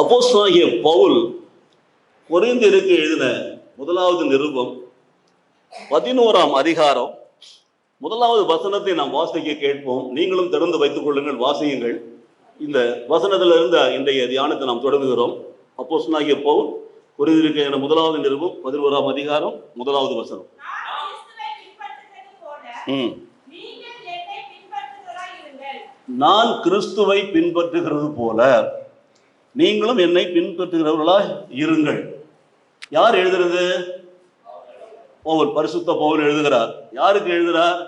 அப்போஸ்தலனாகிய பவுல் கொரிந்தியருக்கு எழுதின முதலாவது நிருபம் 11ஆம் அதிகாரம் முதலாவது வசனத்தை நாம் வாசிக்க கேட்போம். நீங்களும் திறந்து வைத்துக் கொள்ளுங்கள், வாசியுங்கள். இந்த வசனத்திலிருந்து இன்றைய தியானத்தை நாம் தொடங்குகிறோம். அப்போஸ்தலனாகிய பவுல் கொரிந்தியருக்கு எழுதின முதலாவது நிருபம் 11ஆம் அதிகாரம் முதலாவது வசனம். நான் கிறிஸ்துவை பின்பற்றுகிறது போல நீங்களும் என்னை பின்பற்றுகிறவர்களா இருங்கள். யார் எழுதுறது? பவுல், பரிசுத்த பவுல் எழுதுகிறார். யாருக்கு எழுதுகிறார்?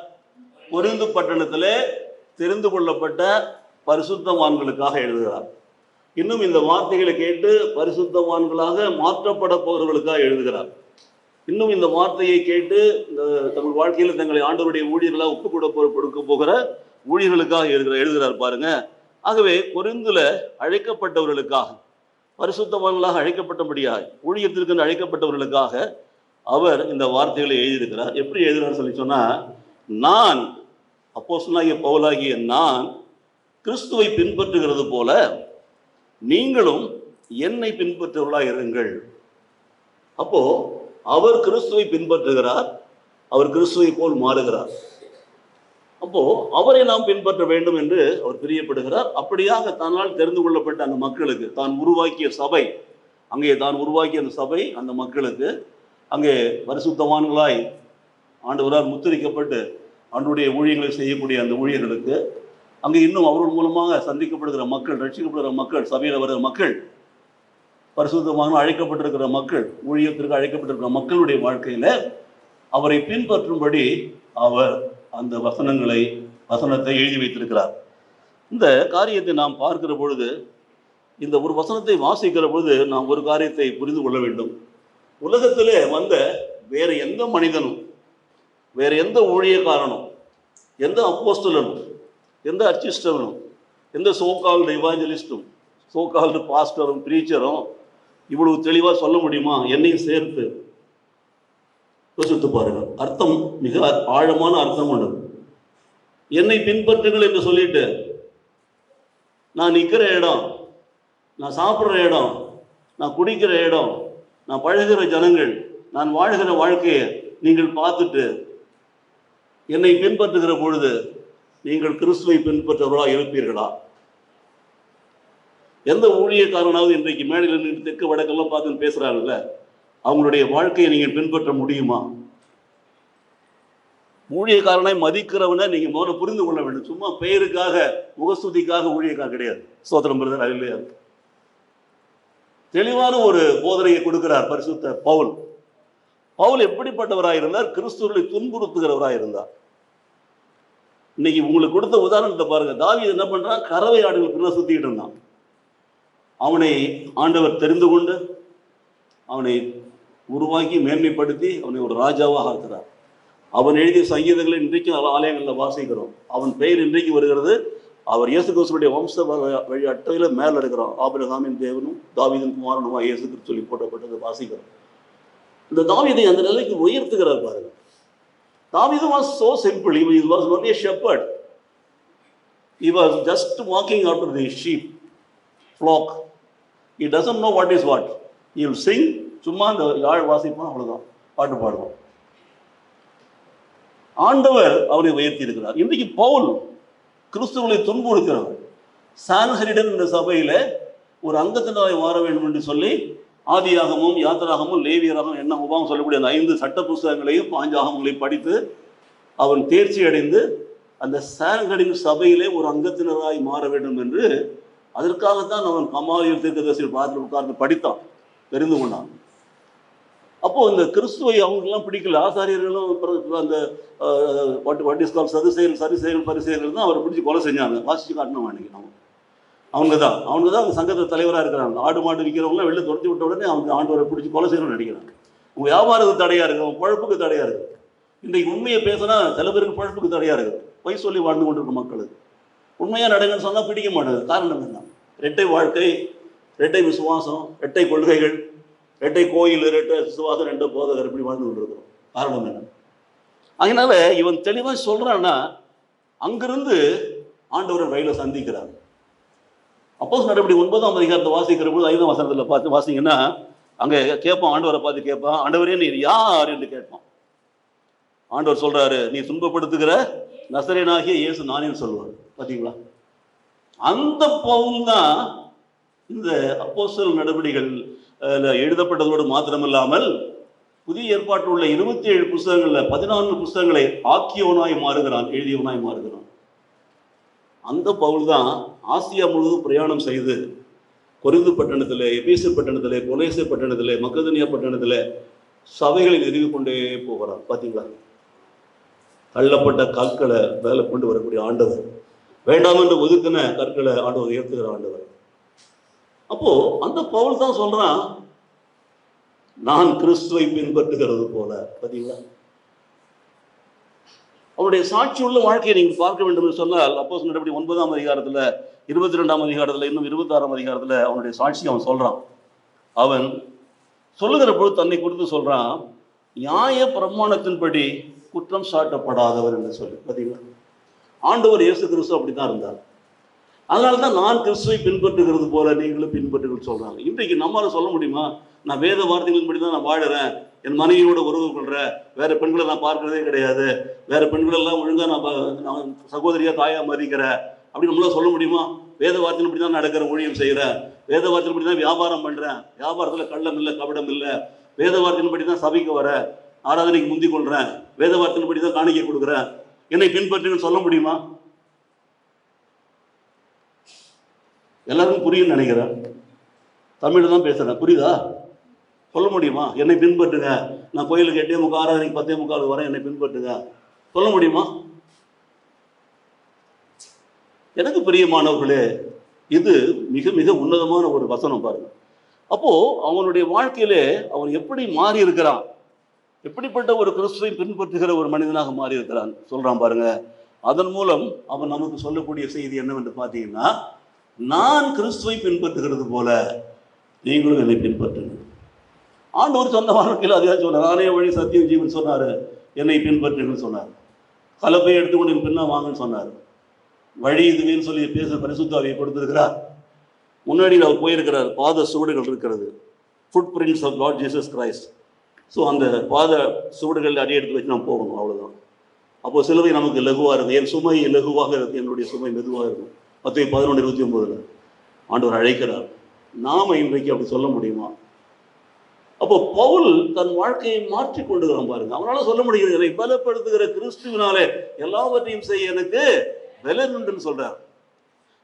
கொரிந்து பட்டணத்திலே தெரிந்து கொள்ளப்பட்ட பரிசுத்தவான்களுக்காக எழுதுகிறார். இன்னும் இந்த வார்த்தைகளை கேட்டு பரிசுத்தவான்களாக மாற்றப்பட போகிறவர்களுக்காக எழுதுகிறார். இன்னும் இந்த வார்த்தையை கேட்டு இந்த தமிழ் வாழ்க்கையில் தங்களை ஆண்டவருடைய ஊழியர்களாக கொடுக்க போகிற ஊழியர்களுக்காக எழுதுகிறார் பாருங்க. ஆகவே கொரிந்துல அழைக்கப்பட்டவர்களுக்காக, பரிசுத்தவான்களாக அழைக்கப்பட்டபடியாக, ஊழியத்திற்கு அழைக்கப்பட்டவர்களுக்காக அவர் இந்த வார்த்தைகளை எழுதியிருக்கிறார். எப்படி எழுதுகிறார் சொல்லி சொன்னா, நான் அப்போஸ்தலனாகிய பவுலாகிய நான் கிறிஸ்துவை பின்பற்றுகிறது போல நீங்களும் என்னை பின்பற்றுவர்களாக இருங்கள். அப்போ அவர் கிறிஸ்துவை பின்பற்றுகிறார், அவர் கிறிஸ்துவை போல் மாறுகிறார். அப்போ அவரை நாம் பின்பற்ற வேண்டும் என்று அவர் பிரியப்படுகிறார். அப்படியாக தன்னால் தெரிந்து கொள்ளப்பட்ட அந்த மக்களுக்கு, தான் உருவாக்கிய சபை, அங்கே தான் உருவாக்கிய அந்த சபை, அந்த மக்களுக்கு, அங்கே பரிசுத்தவான்களாய் ஆண்டவரால் முத்திரிக்கப்பட்டு ஆண்டவருடைய ஊழியர்களை செய்யக்கூடிய அந்த ஊழியர்களுக்கு, அங்கே இன்னும் அவர்கள் மூலமாக சந்திக்கப்படுகிற மக்கள், ரட்சிக்கப்படுகிற மக்கள், சபையில் வருகிற மக்கள், பரிசுத்தமாக அழைக்கப்பட்டிருக்கிற மக்கள், ஊழியத்திற்கு அழைக்கப்பட்டிருக்கிற மக்களுடைய வாழ்க்கையில அவரை பின்பற்றும்படி அவர் அந்த வசனத்தை எழுதி வைத்திருக்கிறார். இந்த காரியத்தை நாம் பார்க்கிற பொழுது, இந்த ஒரு வசனத்தை வாசிக்கிற பொழுது நாம் ஒரு காரியத்தை புரிந்து கொள்ள வேண்டும். உலகத்திலே வந்த வேற எந்த மனிதனும், வேற எந்த ஊழியக்காரனும், எந்த அப்போஸ்தலனும், எந்த அர்ச்சிஸ்டனும், எந்த சோகால்டு இவாஞ்சலிஸ்டும், சோகால்டு பாஸ்டரும் பிரீச்சரும் இவ்வளவு தெளிவாக சொல்ல முடியுமா? என்னையும் சேர்த்து யோசித்து பாருங்கள். அர்த்தம் மிக ஆழமான அர்த்தம் உள்ளது. என்னை பின்பற்றுங்கள் என்று சொல்லிட்டு, நான் நிற்கிற இடம், நான் சாப்பிட்ற இடம், நான் குடிக்கிற இடம், நான் பழகிற ஜனங்கள், நான் வாழ்கிற வாழ்க்கையை நீங்கள் பார்த்துட்டு என்னை பின்பற்றுகிற பொழுது நீங்கள் கிறிஸ்துவை பின்பற்றுவர்களா இருப்பீர்களா? எந்த ஊழியக்காரனாவது இன்றைக்கு மேடையில் நின்று தெற்கு வடக்கெல்லாம் பார்த்து பேசுறாங்கல்ல, அவங்களுடைய வாழ்க்கையை நீங்கள் பின்பற்ற முடியுமா? ஊழியக்காரனை மதிக்கிறவனை நீங்க முதல்ல புரிந்து கொள்ள வேண்டும். சும்மா பெயருக்காக, முகஸ்துதிக்காக ஊழியக்காக கிடையாது. ஸ்தோத்திரம் பிரதர், இல்லையா? தெளிவான ஒரு போதனையை கொடுக்கிறார் பரிசுத்த பவுல். பவுல் எப்படிப்பட்டவராக இருந்தார்? கிறிஸ்துவை துன்புறுத்துகிறவராக இருந்தார். இன்னைக்கு உங்களுக்கு கொடுத்த உதாரணத்தை பாருங்க. தாவீது என்ன பண்றான்? கறவை ஆடுகள் பின்ன சுத்திக்கிட்டு இருந்தான். அவனை ஆண்டவர் தெரிந்து கொண்டு அவனை உருவாக்கி மேன்மைப்படுத்தி அவனை ஒரு ராஜாவாக ஆக்குறார். அவன் எழுதிய சங்கீதங்களை இன்றைக்கும் ஆலயங்களில் வாசிக்கிறோம். அவன் பெயர் இன்றைக்கு வருகிறது. அவர் இயேசு கிறிஸ்துடைய வம்ச வழி அட்டையில மேல் எடுக்கிறோம். ஆபிரகாமின் தேவனும் தாவீதின் குமாரனுமா இயேசு கிறிஸ்து சொல்லி போட்டப்பட்டது வாசிக்கிறோம். இந்த தாவீதை அந்த நிலைக்கு உயர்த்துகிறார் பாருங்க. தாவீது was so simple. He was only a shepherd. He was just walking after the sheep flock. He doesn't know what is what. He will sing, சும்மா அந்த யாழ் வாசிப்பான், அவ்வளவுதான், பாட்டு பாடுவான். ஆண்டவர் அவனை உயர்த்தி இருக்கிறார். இன்றைக்கு பவுல் கிறிஸ்துவை துன்புறுக்கிறவர். சான்ஹெரிடன் என்ற சபையில ஒரு அங்கத்தினராய் மாற வேண்டும் என்று சொல்லி ஆதியாகமும் யாத்திராகமும் லேவியராகவும் என்ன உபாகம் சொல்லக்கூடிய அந்த 5 சட்ட புஸ்தகங்களையும் 5 ஆகமங்களையும் படித்து அவன் தேர்ச்சி அடைந்து அந்த சான்ஹெரின் சபையிலே ஒரு அங்கத்தினராய் மாற வேண்டும் என்று, அதற்காகத்தான் அவன் கமாலியல் தீர்க்கதரிசி பார்த்து உட்கார்ந்து படித்தான், தெரிந்து கொண்டான். அப்போ இந்த கிறிஸ்துவை அவங்களுக்கெல்லாம் பிடிக்கல. ஆசாரியர்களும் அந்த சரிசெயல் பரிசெயல்கள் தான் அவரை பிடிச்சி கொலை செஞ்சாங்க. வாசிச்சு காட்டணும் அன்னைக்கு. அவங்க தான் அந்த சங்கத்தில் தலைவராக இருக்கிறாங்க. ஆடு மாடு விற்கிறவங்களாம் வெளில துரத்தி விட்ட உடனே அவங்க ஆண்டவரை பிடிச்சி கொலை செய்யணும்னு நினைக்கிறாங்க. உங்க வியாபாரத்துக்கு தடையா இருக்கு, உங்க பழப்புக்கு தடையா இருக்கு. இன்றைக்கு உண்மையை பேசினா சில பேருக்கு பழப்புக்கு தடையா இருக்கு. பொய் சொல்லி வாழ்ந்து கொண்டிருக்க மக்களுக்கு உண்மையா நடங்கன்னு சொன்னா பிடிக்க மாட்டாது. காரணம் என்ன? இரட்டை வாழ்க்கை, இரட்டை விசுவாசம், இரட்டை கொள்கைகள், இரட்டை கோயில், இரட்டை விசுவாசம், 2 போதகர், இப்படி வாழ்ந்து கொண்டிருக்கிறோம். காரணம் என்ன? அதனால இவன் தெளிவாக சொல்றான்னா, அங்கிருந்து ஆண்டவரை வழியில சந்திக்கிறார். அப்போஸ்தலர் நடவடிக்கை 9ஆம் அதிகாரத்தை வாசிக்கிற போது 5ஆம் வசனத்துல பார்த்து வாசிங்கன்னா, அங்க கேட்பான், ஆண்டவரை பார்த்து கேட்பான், ஆண்டவரே நீர் யார் என்று கேட்பான். ஆண்டவர் சொல்றாரு, நீ துன்பப்படுத்துகிற நசரேயனாகிய இயேசு நானேன்னு சொல்லுவார். பாத்தீங்களா? அந்த பவுல் தான் இந்த அப்போஸ்தலர் நடவடிக்கைகள் எழுதப்பட்டதோடு மாத்திரமில்லாமல் புதிய ஏற்பாட்டில் உள்ள 27 புஸ்தகங்கள்ல 14 புஸ்தகங்களை ஆக்கியவனாய் மாறுகிறான், எழுதியவனாய் மாறுகிறான். அந்த பவுல் தான் ஆசியா முழுவதும் பிரயாணம் செய்து கொரிந்து பட்டணத்திலே, எபேசு பட்டணத்திலே, கொலேசே பட்டணத்திலே, மக்கதனியா பட்டணத்திலே சபைகளை நிறுவி கொண்டே போகிறான். பாத்தீங்களா? தள்ளப்பட்ட கற்களை மேல கொண்டு வரக்கூடிய ஆண்டவர், வேண்டாம் என்று ஒதுக்கின கற்களை ஆண்டவர் உயர்த்துகிற ஆண்டவர். அப்போ அந்த பவுல் தான் சொல்றான், நான் கிறிஸ்துவை பின்பற்றுகிறது போல. பாத்தீங்களா? அவருடைய சாட்சி உள்ள வாழ்க்கையை நீங்க பார்க்க வேண்டும் என்று சொன்னால், அப்போஸ்தலர் நடவடிக்கை 9ஆம் அதிகாரத்துல, 22ஆம் அதிகாரத்துல, இன்னும் 26ஆம் அதிகாரத்துல அவனுடைய சாட்சி அவன் சொல்றான். அவன் சொல்லுகிற பொழுது தன்னை குறித்து சொல்றான், நியாய பிரமாணத்தின்படி குற்றம் சாட்டப்படாதவர் என்று சொல்லி. பாத்தீங்களா? ஆண்டவர் இயேசு கிறிஸ்து அப்படித்தான் இருந்தார். அதனால்தான் நான் கிறிஸ்துவை பின்பற்றுகிறது போல நீங்களும் பின்பற்றுகள் சொல்றாங்க. இன்றைக்கு நம்மளால சொல்ல முடியுமா, நான் வேத வார்த்தைகளின்படி தான் நான் வாழறேன், என் மனைவியோட உறவு கொள்றேன், வேற பெண்களை நான் பார்க்கறதே கிடையாது, வேற பெண்கள் எல்லாம் ஒழுங்கா நான் சகோதரியா தாயா மதிக்கிறேன் அப்படின்னு நம்மளால சொல்ல முடியுமா? வேத வார்த்தையின்படி தான் நடக்கிற, ஊழியம் செய்யறேன், வேத வார்த்தையின்படி தான் வியாபாரம் பண்றேன், வியாபாரத்துல கள்ளம் இல்லை, கபடம் இல்லை, வேத வார்த்தையின்படி தான் சபைக்கு வர, ஆராதனைக்கு முந்தி கொள்றேன், வேத வார்த்தையின்படி தான் காணிக்கை கொடுக்குறேன், என்னை பின்பற்றுன்னு சொல்ல முடியுமா? எல்லாருக்கும் புரியும் நினைக்கிறேன். தமிழ் தான் பேசுறேன், புரியுதா? சொல்ல முடியுமா? என்னை பின்பற்றுங்க, நான் கோயிலுக்கு 8:45 ஆராதனைக்கு 10:45 வரேன், என்னை பின்பற்றுங்க, சொல்ல முடியுமா? எனக்கு பிரியமானவர்களே, இது மிக மிக உன்னதமான ஒரு வசனம் பாருங்க. அப்போ அவனுடைய வாழ்க்கையிலே அவன் எப்படி மாறி இருக்கிறான், எப்படிப்பட்ட ஒரு கிறிஸ்துவை பின்பற்றுகிற ஒரு மனிதனாக மாறி இருக்கிறான் சொல்றான் பாருங்க. அதன் மூலம் அவன் நமக்கு சொல்லக்கூடிய செய்தி என்னவென்று பார்த்தீங்கன்னா, நான் கிறிஸ்துவை பின்பற்றுகிறது போல நீங்களும் என்னை பின்பற்றுங்க. ஆண்டவர் சொந்த வாழ்க்கையில் அதுதான் சொன்னார், நானே வழி சத்தியம் ஜீவன் சொன்னாரு, என்னை பின்பற்றுங்கன்னு சொன்னார். கலப்பை எடுத்துக்கொண்டு என் பின்னா வாங்கன்னு சொன்னார். வழி இதுவேன்னு சொல்லி பேச பரிசுத்த ஆவியை கொடுத்திருக்கிறார். முன்னாடி அவர் போயிருக்கிறார், பாத சுவடுகள் இருக்கிறது, footprints of Lord Jesus Christ. So அந்த பாத சுவடுகள் அடி எடுத்து வச்சு நாம் போகணும், அவ்வளோதான். அப்போ சிலுவை நமக்கு லகுவாக இருக்குது, என் சுமை லகுவாக இருக்குது, என்னுடைய சுமை மெதுவாக இருக்கும். மத்தேயு 11:29 ஆண்டவர் அழைக்கிறார். நாம இன்றைக்கு அப்படி சொல்ல முடியுமா? அப்போ பவுல் தன் வாழ்க்கையை மாற்றி கொண்டுகிறான் பாருங்க. அவனால சொல்ல முடிகிறது, என்னை பலப்படுத்துகிற கிறிஸ்துவினாலே எல்லாவற்றையும் செய்ய எனக்கு பலன் உண்டுன்னு சொல்றார்.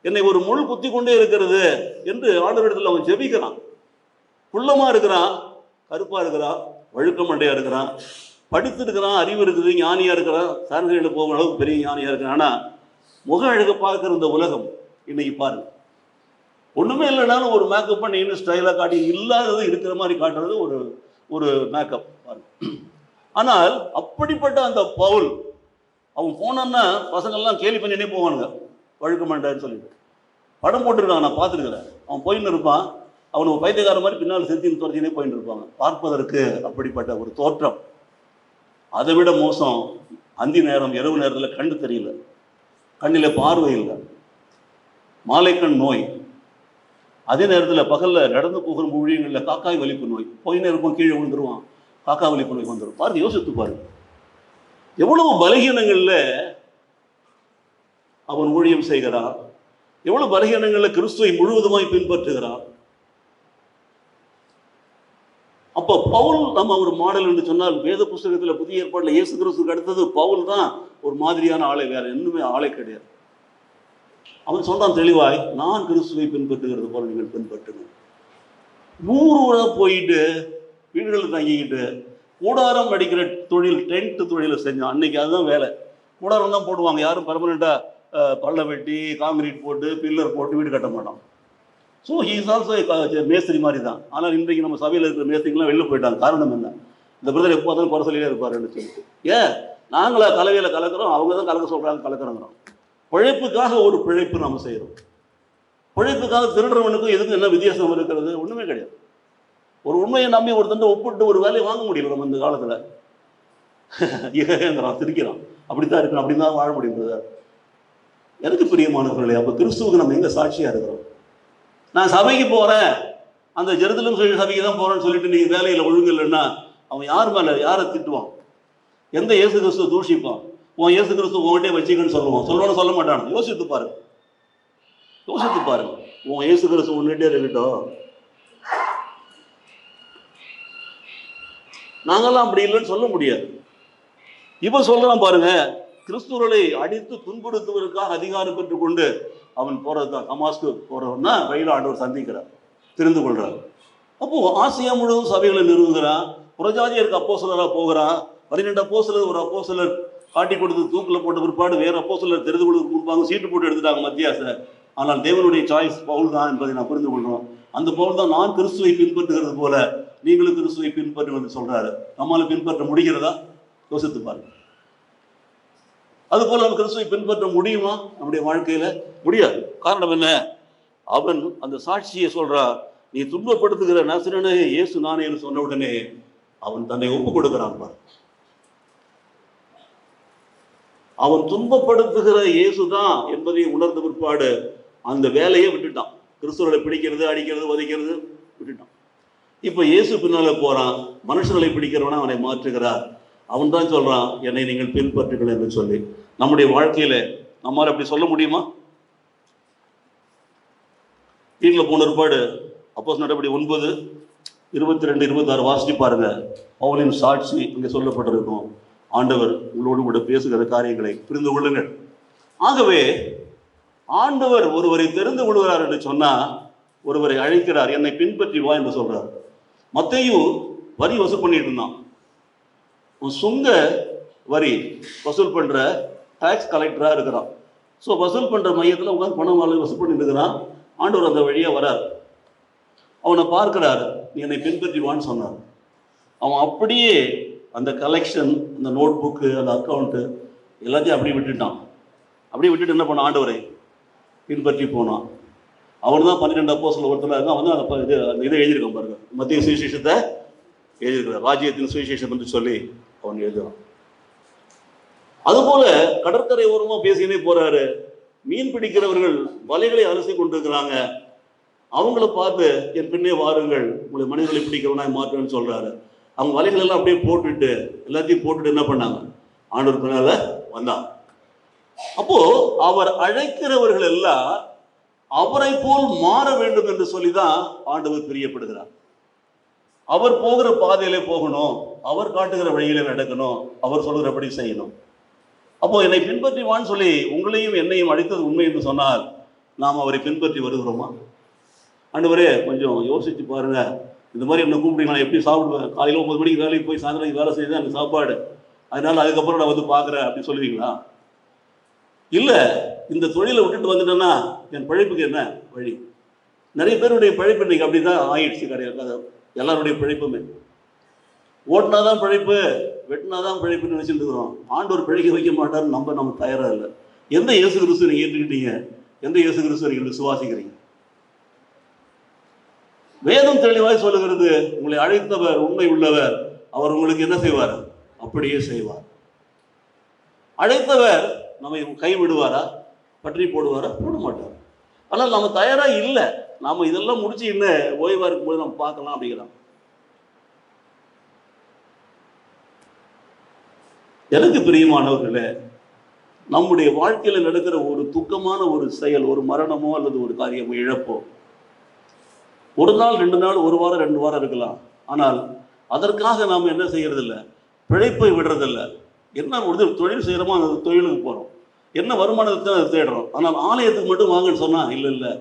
என்னை ஒரு முள் குத்தி கொண்டே இருக்கிறது என்று ஆண்டவரிடத்தில் அவன் ஜெபிக்கிறான். குள்ளமா இருக்கிறான், கருப்பா இருக்கிறான், வழுக்க மண்டையா இருக்கிறான், படித்திருக்கிறான், அறிவு இருக்குது, ஞானியா இருக்கிறான், சார்ந்த போகிற அளவுக்கு பெரிய ஞானியா இருக்கிறான். ஆனா முக அழகு பார்க்கிற இந்த உலகம் இன்னைக்கு பாருங்க, ஒண்ணுமே இல்லைனாலும் ஒரு மேக்கப் பண்ணி இன்னும் ஸ்டைலாக காட்டி இல்லாதது இருக்கிற மாதிரி காட்டுறது ஒரு ஒரு மேக்கப் பாருங்க. ஆனால் அப்படிப்பட்ட அந்த பவுல், அவன் போனான்னா பசங்கள்லாம் கேலி பண்ணினே போவானுங்க, வழுக்க மாட்டான்னு சொல்லிட்டு. படம் போட்டுருக்காங்க, நான் பார்த்துருக்கிறேன். அவன் போயின்னு இருப்பான், அவனுக்கு பைத்தியக்கார மாதிரி பின்னால் செலுத்தின்னு துறைச்சினே போயின்னு இருப்பாங்க. பார்ப்பதற்கு அப்படிப்பட்ட ஒரு தோற்றம். அதை விட மோசம், அந்தி நேரம் இரவு நேரத்தில் கண்ணு தெரியல, கண்ணில் பார்வை இல்லை, மாலைக்கண் நோய். அதே நேரத்தில் பகலில் நடந்து போகிற ஊழியங்களில் காக்காய் வலிப்பு நோய், போயின்னு இருக்கும், கீழே விழுந்துருவான், காக்காய் வலிப்பு நோய் வந்துடும். பாருங்க, யோசித்து பாருங்க, எவ்வளவு பலகீனங்கள்ல அவன் ஊழியம் செய்கிறான், எவ்வளவு பலகீனங்கள்ல கிறிஸ்துவை முழுவதுமாய் பின்பற்றுகிறான். அப்போ பவுல் நம்ம ஒரு மாடல் என்று சொன்னால், வேத புஸ்தகத்தில் புதிய ஏற்பாட்டில் இயேசு கிறிஸ்துக்கு அடுத்தது பவுல் தான் ஒரு மாதிரியான ஆளை, வேற இன்னுமே ஆளை கிடையாது. அவன் சொல்றான் தெளிவாய், நான் கிறிஸ்துவை பின்பற்றுகிறது போல நீங்கள் பின்பற்றுங்க. ஊரா போயிட்டு வீடுகளில் தங்கிக்கிட்டு கூடாரம் அடிக்கிற தொழில், டென்ட் தொழிலை செஞ்சான். அன்னைக்கு அதுதான் வேலை, கூடாரம் தான் போடுவாங்க. யாரும் பர்மனெண்டா பள்ளம் வெட்டி காங்கிரீட் போட்டு பில்லர் போட்டு வீடு கட்ட மாட்டான். ஸோ ஹி இஸ் ஆல்சோ மேஸ்திரி மாதிரி தான். ஆனால் இன்றைக்கு நம்ம சபையில் இருக்கிற மேஸ்திரிங்கெலாம் வெளில போயிட்டாங்க. காரணம் என்ன? இந்த பிரதர் எப்போ தான் குறை சொல்லியே இருப்பாருன்னு சொல்லிட்டு. ஏன் நாங்களா கலவையில் கலக்கிறோம், அவங்க தான் கலக்க சொல்கிறாங்க, கலக்கிறோங்கிறோம். பிழைப்புக்காக ஒரு பிழைப்பு நம்ம செய்கிறோம். பிழைப்புக்காக திருடுறவனுக்கும் எதுக்கும் என்ன வித்தியாசம் இருக்கிறது? ஒன்றுமே கிடையாது. ஒரு உண்மையை நம்பி ஒருத்தன் ஒப்பிட்டு ஒரு வேலையை வாங்க முடியல நம்ம இந்த காலத்தில். ஏங்கிறான், திரிக்கிறான், அப்படித்தான் இருக்கணும், அப்படி தான் வாழ முடியும். எனக்கு பிரியமானவர்களே, அப்போ கிறிஸ்துவுக்கு நம்ம எங்கே சாட்சியாக இருக்கிறோம்? நான் சபைக்கு போறேன், அந்த ஜெருசலேம் சபைக்கு தான் போறேன்னு சொல்லிட்டு நீங்க வேலையில ஒழுங்கு இல்லைன்னா அவன் யார் மேல யாரை திட்டுவான்? எந்த இயேசு கிறிஸ்துவ தூஷிப்பான்? உன் இயேசு கிறிஸ்துவ உங்கள்கிட்டே வச்சுக்கன்னு சொல்லுவான். சொல்லுவான்னு சொல்ல மாட்டான். யோசித்து பாருங்க, யோசித்து பாருங்க. உன் இயேசு கிறிஸ்துவ உன்னிட்டே இருக்கட்டும். நாங்கெல்லாம் அப்படி இல்லைன்னு சொல்ல முடியாது. இப்ப சொல்லலாம் பாருங்க, கிறிஸ்துவர்களை அடித்து துன்புறுத்துவதற்காக அதிகாரம் பெற்றுக்கொண்டு அவன் போறதுதான். தமாஸ்கு போறவன்னா வழியில ஆண்டவர் சந்திக்கிறார், தெரிந்து கொள்றார். அப்போ ஆசியா முழுவதும் சபைகளை நிறுவுகிறான். புறஜாதியருக்கு அப்போஸ்தலரா போகிறான். 12 அப்போஸ்தலர், ஒரு அப்போஸ்தலர் காட்டி கொடுத்து தூக்கில் போட்ட பிற்பாடு வேற அப்போஸ்தலர் தெரிந்து கொண்டு கொடுப்பாங்க. சீட்டு போட்டு எடுத்துட்டாங்க மத்தியாச. ஆனால் தேவனுடைய சாய்ஸ் பவுல் தான் என்பதை நான் புரிந்து கொள்றோம். அந்த பவுல் தான் நான் கிறிஸ்துவை பின்பற்றுகிறது போல நீங்களும் கிறிஸ்துவை பின்பற்றுவது சொல்றாரு. நம்மளால பின்பற்ற முடிகிறதா? யோசித்து பாருங்க. அது போல நம்ம கிறிஸ்துவை பின்பற்ற முடியுமா நம்முடைய வாழ்க்கையில? முடியாது. காரணம் என்ன? அவன் அந்த சாட்சியை சொல்றா, நீ துன்பப்படுத்துகிற நசரேயனே இயேசு நானே என்று சொன்ன உடனே அவன் தன்னை ஒப்பு கொடுக்கிறான் பார். அவன் துன்பப்படுத்துகிற இயேசுதான் என்பதை உணர்ந்த பிற்பாடு அந்த வேலையை விட்டுட்டான். கிறிஸ்துவர்களை பிடிக்கிறது, அடிக்கிறது, உதைக்கிறது விட்டுட்டான். இப்ப இயேசு பின்னால போறான். மனுஷர்களை பிடிக்கிறவனா அவனை மாற்றுகிறார். அவன் தான் சொல்றான், என்னை நீங்கள் பின்பற்றுங்கள் என்று சொல்லி. நம்முடைய வாழ்க்கையில நம்மால் அப்படி சொல்ல முடியுமா? வீட்டில் போன பிற்பாடு அப்போஸ்தலர் நடவடிக்கை 9:22-26 வாசிச்சு பாருங்க. பவுலின் சாட்சி இங்கே சொல்லப்பட்டிருக்கும். ஆண்டவர் உங்களோடு கூட பேசுகிற காரியங்களை புரிந்து கொள்ளுங்கள். ஆகவே ஆண்டவர் ஒருவரை தெரிந்து கொள்கிறார் என்று சொன்னா ஒருவரை அழைக்கிறார், என்னை பின்பற்றி வா என்று சொல்றார். மத்தேயு வரி வசூல் பண்ணிட்டு இருந்தான். சுங்க வரி வசூல் பண்ற டாக்ஸ் கலெக்டரா இருக்கிறான். ஸோ வசூல் பண்ற மையத்தில் உட்காந்து பணம் வசூல் பண்ணிட்டு இருக்கிறான். ஆண்டவர் அந்த வழியா வரார். அவனை பார்க்கிறார், நீ என்னை பின்பற்றி வான்னு சொன்னார். அவன் அப்படியே அந்த கலெக்ஷன், அந்த நோட் புக்கு, அந்த அக்கௌண்ட்டு எல்லாத்தையும் அப்படியே விட்டுட்டான். அப்படியே விட்டுட்டு என்ன பண்ண, ஆண்டவரை பின்பற்றி போனான். அவன் தான் 12 அப்போஸ்தலர் ஒருத்தர் இருக்கான். அவன் தான் அந்த இதை எழுதியிருக்கான் பாருங்க, மத்திய சுவிசேஷத்தை எழுதியிருக்கிறார். ராஜ்யத்தின் சுவிசேஷம் என்று சொல்லி அவன் எழுதுறான். அதுபோல கடற்கரை ஓரமா பேசினே போறாரு. மீன் பிடிக்கிறவர்கள் வலைகளை அலசி கொண்டிருக்கிறாங்க. அவங்கள பார்த்து என் பின்னே வாருங்கள், உங்களை மனிதர்களை பிடிக்கிறவனா மாற்றுவேன்னு சொல்றாரு. அவங்க வலைகள் எல்லாம் அப்படியே போட்டுட்டு எல்லாத்தையும் போட்டுட்டு என்ன பண்ணாங்க, ஆண்டவர் பின்னால வந்தாங்க. அப்போ அவர் அழைக்கிறவர்கள் எல்லாம் அவரை போல் மாற வேண்டும் என்று சொல்லிதான் ஆண்டவர் பிரியப்படுகிறார். அவர் போகிற பாதையிலே போகணும், அவர் காட்டுகிற வழியிலே நடக்கணும், அவர் சொல்கிறபடி செய்யணும். அப்போ என்னை பின்பற்றி வான்னு சொல்லி உங்களையும் என்னையும் அழைத்தது உண்மை என்று சொன்னால் நாம் அவரை பின்பற்றி வருகிறோமா? ஆண்டவரே கொஞ்சம் யோசிச்சு பாருங்க, இந்த மாதிரி என்ன கூப்பிட்டு நான் எப்படி சாப்பிடுவேன்? காலையில் 9 மணிக்கு வேலைக்கு போய் சாயந்தரம் வேலை செய்து அந்த சாப்பாடு, அதனால அதுக்கப்புறம் நான் வந்து பார்க்குறேன் அப்படின்னு சொல்லுவீங்களா? இல்லை, இந்த தொழிலை விட்டுட்டு வந்துட்டேன்னா என் பழைப்புக்கு என்ன வழி? நிறைய பேருடைய பழைப்பு இன்னைக்கு அப்படி தான் ஆயிடுச்சு. கிடையாது, எல்லாருடைய பழைப்புமே ஓட்டினாதான் பழைப்பு, வெட்டினாதான் பழைப்புன்னு நினைச்சிட்டு இருக்கிறோம். ஆண்டவர் பிழைக்க வைக்க மாட்டார்னு நம்ம தயாரா இல்லை. எந்த இயேசு கிறிஸ்துவ நீங்க ஏற்றுக்கிட்டீங்க? எந்த இயேசு கிறிஸ்துவ நீங்கள் விசுவாசிக்கிறீங்க? வேதம் தெளிவாய் சொல்லுகிறது, உங்களை அழைத்தவர் உண்மை உள்ளவர், அவர் உங்களுக்கு என்ன செய்வார்? அப்படியே செய்வார். அழைத்தவர் நம்மை கை விடுவாரா? பற்றி போடுவாரா? போட மாட்டார். ஆனால் நம்ம தயாரா இல்லை. நாம இதெல்லாம் முடிச்சு இன்னும் ஓய்வா இருக்கும்போது நம்ம பார்க்கலாம் அப்படிங்கிறோம். எனக்கு பிரியமானவர்களே, நம்முடைய வாழ்க்கையில நடக்கிற ஒரு துக்கமான ஒரு செயல், ஒரு மரணமோ அல்லது ஒரு காரியமோ, இழப்போ, 1 நாள் 2 நாள் 1 வாரம் 2 வாரம் இருக்கலாம். ஆனால் அதற்காக நாம் என்ன செய்யறதில்லை, பிழைப்பை விடுறதில்லை. என்ன ஒரு தொழில் செய்யறோமோ அந்த தொழிலுக்கு போறோம், என்ன வருமானத்தை அதை தேடுறோம். ஆனால் ஆலயத்துக்கு மட்டும் வாங்கன்னு சொன்னா இல்லை இல்லை,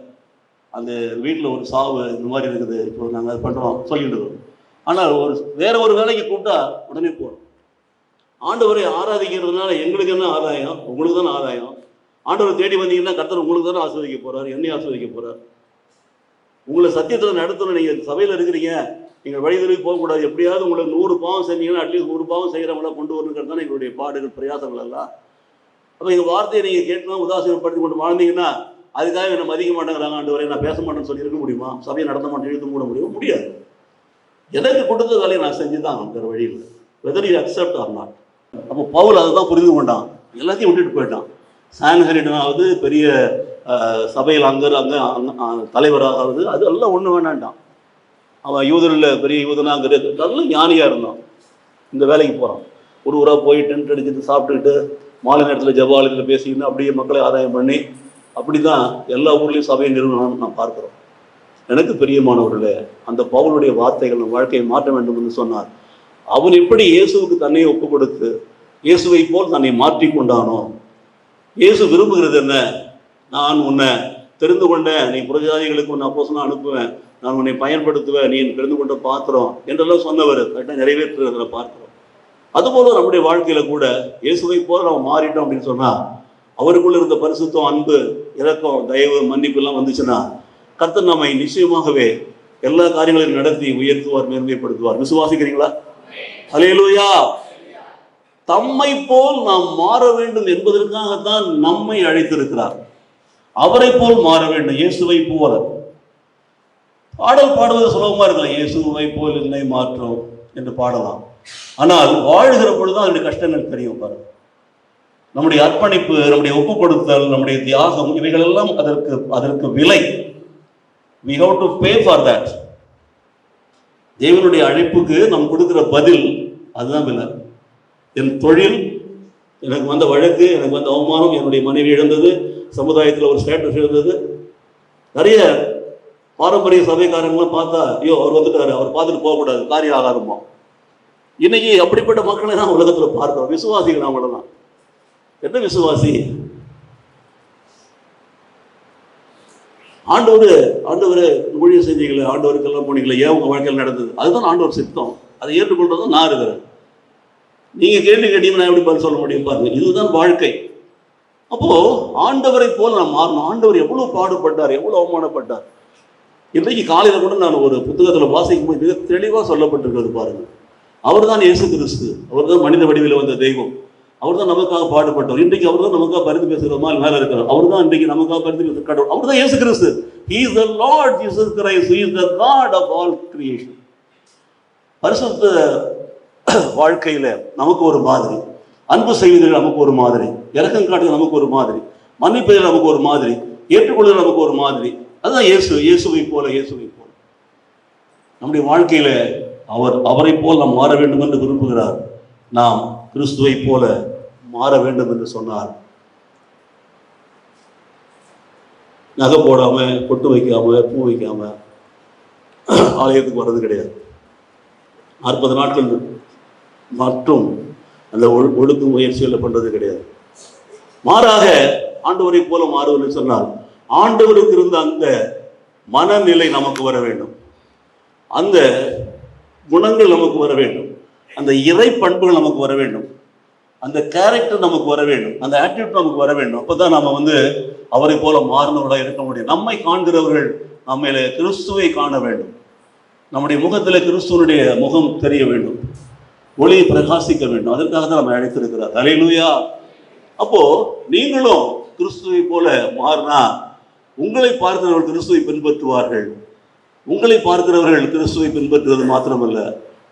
அந்த வீட்டில் ஒரு சாவு இந்த மாதிரி இருக்குது, இப்போ நாங்கள் அது பண்றோம் சொல்லிட்டு இருக்கோம். ஆனால் வேற ஒரு வேலைக்கு கூப்பிட்டா உடனே போறோம். ஆண்டவரை ஆராதிக்கிறதுனால எங்களுக்கு என்ன ஆதாயம்? உங்களுக்கு தானே ஆதாயம். ஆண்டவரை தேடி வந்தீங்கன்னா கர்த்தர் உங்களுக்கு தானே ஆஸ்வதிக்க போறார், என்னையும் ஆஸ்வதிக்க போறார். உங்களை சத்தியத்தில் நடத்தணும். நீங்க சபையில் இருக்கிறீங்க, நீங்க வழி திரும்பி போகக்கூடாது. எப்படியாவது உங்களுக்கு 100 பாவம் செஞ்சீங்கன்னா அட்லீஸ்ட் 100 பாவம் செய்கிறவங்கள கொண்டு வரணுங்கிறது தான் எங்களுடைய பாடுகள், பிரயாசங்கள் எல்லாம். அப்போ எங்கள் வார்த்தையை நீங்கள் கேட்கணும், உதாசீனப்படுத்தி கொண்டு வாழ்ந்தீங்கன்னா அதுக்காக என்னை மதிக்க மாட்டேங்கிறாங்க, ஆண்டவரை நான் பேச மாட்டேன்னு சொல்லி இருக்க முடியுமா? சபையை நடத்த மாட்டேன் இழுத்து மூட முடியாது. எனக்கு கொடுத்த வேலையை நான் செஞ்சு தான் வேறு வழியில், whether you accept or not. அப்போ பவுல் அதை தான் புரிந்து கொண்டான், எல்லாத்தையும் விட்டுட்டு போயிட்டான். சான்ஹெரிடனாவது பெரிய சபையில் அங்கே தலைவராகிறது அது எல்லாம் ஒன்று வேணாண்டான். அவன் யூதனில் பெரிய யூதனாங்கிறது நல்ல ஞானியாக இருந்தான். இந்த வேலைக்கு போகிறான், ஒரு ஊராக போய் டென்ட் அடிச்சுட்டு சாப்பிட்டுக்கிட்டு மாலை நேரத்தில் ஜபாலயத்தில் பேசிக்கிட்டு அப்படியே மக்களை ஆதாயம் பண்ணி அப்படி தான் எல்லா ஊர்லேயும் சபையை நிறுவனம்னு நான் பார்க்குறோம். எனக்கு பிரியமானவர்களே, அந்த பவுலுடைய வார்த்தைகள் நம் வாழ்க்கையை மாற்ற வேண்டும் என்று சொன்னார். அவன் எப்படி இயேசுவுக்கு தன்னை ஒப்பு கொடுத்து இயேசுவை போல் தன்னை மாற்றி கொண்டானோ, இயேசு விரும்புகிறது என்ன? நான் உன்னை தெரிந்து கொண்டேன், நீ புறஜாதிகளுக்கு உன்னை அப்போஸ்தலனா அனுப்புவேன், நான் உன்னை பயன்படுத்துவேன், நீ தெரிந்து கொண்ட பாத்திரம் என்றெல்லாம் சொன்னவர் கரெக்டாக நிறைவேற்றுறதுல பார்க்கிறோம். அதுபோல நம்முடைய வாழ்க்கையில கூட இயேசுவை போல நம்ம மாறிட்டோம் அப்படின்னு சொன்னா, அவருக்குள்ள இருந்த பரிசுத்தம், அன்பு, இரக்கம், தயவு, மன்னிப்பு எல்லாம் வந்துச்சுன்னா கர்த்தர் நம்மை நிச்சயமாகவே எல்லா காரியங்களையும் நடத்தி உயர்த்துவார், மேன்மைப்படுத்துவார். விசுவாசிக்கிறீங்களா? அல்லேலூயா. தம்மை போல் நாம் மாற வேண்டும் என்பதற்காகத்தான் நம்மை அழைத்திருக்கிறார். அவரை போல் மாற வேண்டும், இயேசுவை போல. பாடல் பாடுவது சுலபமா இருக்கலாம், இயேசுவை போல் என்னை மாற்றோம் என்று பாடலாம். ஆனால் வாழ்கிற பொழுதுதான் அதனுடைய கஷ்டங்கள் தெரியும். பாருங்க, நம்முடைய அர்ப்பணிப்பு, நம்முடைய ஒப்பு கொடுத்தல், நம்முடைய தியாகம், இவைகள் எல்லாம் அதற்கு விலை. We have to pay for that. தேவனுடைய அழைப்புக்கு நாம் கொடுக்கிற பதில் அதுதான் விலை. என் தொழில், எனக்கு வந்த வழக்கு, எனக்கு வந்த அவமானம், என்னுடைய மனைவி இழந்தது, சமுதாயத்தில் ஒரு ஸ்டேட்டஸ் இழந்தது. நிறைய பாரம்பரிய சபைக்காரங்களாம் பார்த்தா, ஐயோ அவர் வந்துட்டாரு, அவர் பார்த்துட்டு போகக்கூடாது, காரியம் ஆகாதுமா. இன்னைக்கு அப்படிப்பட்ட மக்களை தான் உலகத்தில் பார்க்கிறோம். விசுவாசிகள் அவங்களதான். என்ன விசுவாசி? ஆண்டவர் ஊழிய செஞ்சீங்களே, ஆண்டவருக்கெல்லாம் போனீங்களே, ஏன் உங்க வாழ்க்கையில் நடந்தது? அதுதான் ஆண்டவர் சித்தம். அதை ஏற்றுக்கொள்றதும் நான் இருக்கிறேன். நீங்க கேள்வி கேட்டீங்கன்னா எப்படி பதில் சொல்ல முடியும்? பாருங்க, இதுதான் வாழ்க்கை. அப்போ ஆண்டவரை போல நான் மாறணும். ஆண்டவர் எவ்வளவு பாடுபட்டார், எவ்வளவு அவமானப்பட்டார். இன்றைக்கு காலையில கூட நான் ஒரு புத்தகத்துல வாசிக்கும் போது மிக தெளிவா சொல்லப்பட்டிருக்கிறது. பாருங்க, அவர் தான் இயேசு கிறிஸ்து, அவர் தான் மனித வடிவில் வந்த தெய்வம், அவர் தான் நமக்காக பாடுபட்டவர். இன்றைக்கு அவர் தான் நமக்காக பரிந்து பேசுகிறோமா மேல இருக்கிறார். அவர் தான் இன்றைக்கு நமக்காக பரிந்து பேசுகிற கடவுள். அவர் தான் இயேசு கிறிஸ்து. He is the Lord Jesus Christ. He is the God of all creation. பரிசுத்த வாழ்க்கையில நமக்கு ஒரு மாதிரி, அன்பு செய்வதில் நமக்கு ஒரு மாதிரி, இரக்கம் காட்டுதல் நமக்கு ஒரு மாதிரி, மன்னிப்பதில் நமக்கு ஒரு மாதிரி, ஏற்றுக்கொள்ளுதல் நமக்கு ஒரு மாதிரி. அதுதான் இயேசுவை போல. நம்முடைய வாழ்க்கையில அவரை போல் நாம் மாற வேண்டும் என்று விரும்புகிறார். நாம் கிறிஸ்துவை போல மாற வேண்டும் என்று சொன்னார். நகை போடாம, பொட்டு வைக்காம, பூ வைக்காம ஆலயத்துக்கு வர்றது கிடையாது. 40 நாட்கள் மற்றும் அந்த ஒழுக்கு முயற்சிகள் பண்றது கிடையாது. மாறாக ஆண்டவரை போல மாறுவதுன்னு சொன்னால், ஆண்டவருக்கு இருந்த அந்த மனநிலை நமக்கு வர வேண்டும், அந்த குணங்கள் நமக்கு வர வேண்டும், அந்த இறை பண்புகள் நமக்கு வர வேண்டும், அந்த கேரக்டர் நமக்கு வர வேண்டும், அந்த ஆட்டிடியூட் நமக்கு வர வேண்டும். அப்பதான் நாம அவரை போல மாறினவர்களாக இருக்க முடியும். நம்மை காண்கிறவர்கள் நம்மையில கிறிஸ்துவை காண வேண்டும். நம்முடைய முகத்துல கிறிஸ்துவனுடைய முகம் தெரிய வேண்டும், ஒளி பிரகாசிக்க வேண்டும். அதற்காக தான் நம்ம அழைத்திருக்கிறார். அல்லேலூயா. அப்போ நீங்களும் கிறிஸ்துவை போல மாறினா உங்களை பார்க்கிறவர்கள் கிறிஸ்துவை பின்பற்றுவார்கள். உங்களை பார்க்கிறவர்கள் கிறிஸ்துவை பின்பற்றுவது மாத்திரமல்ல,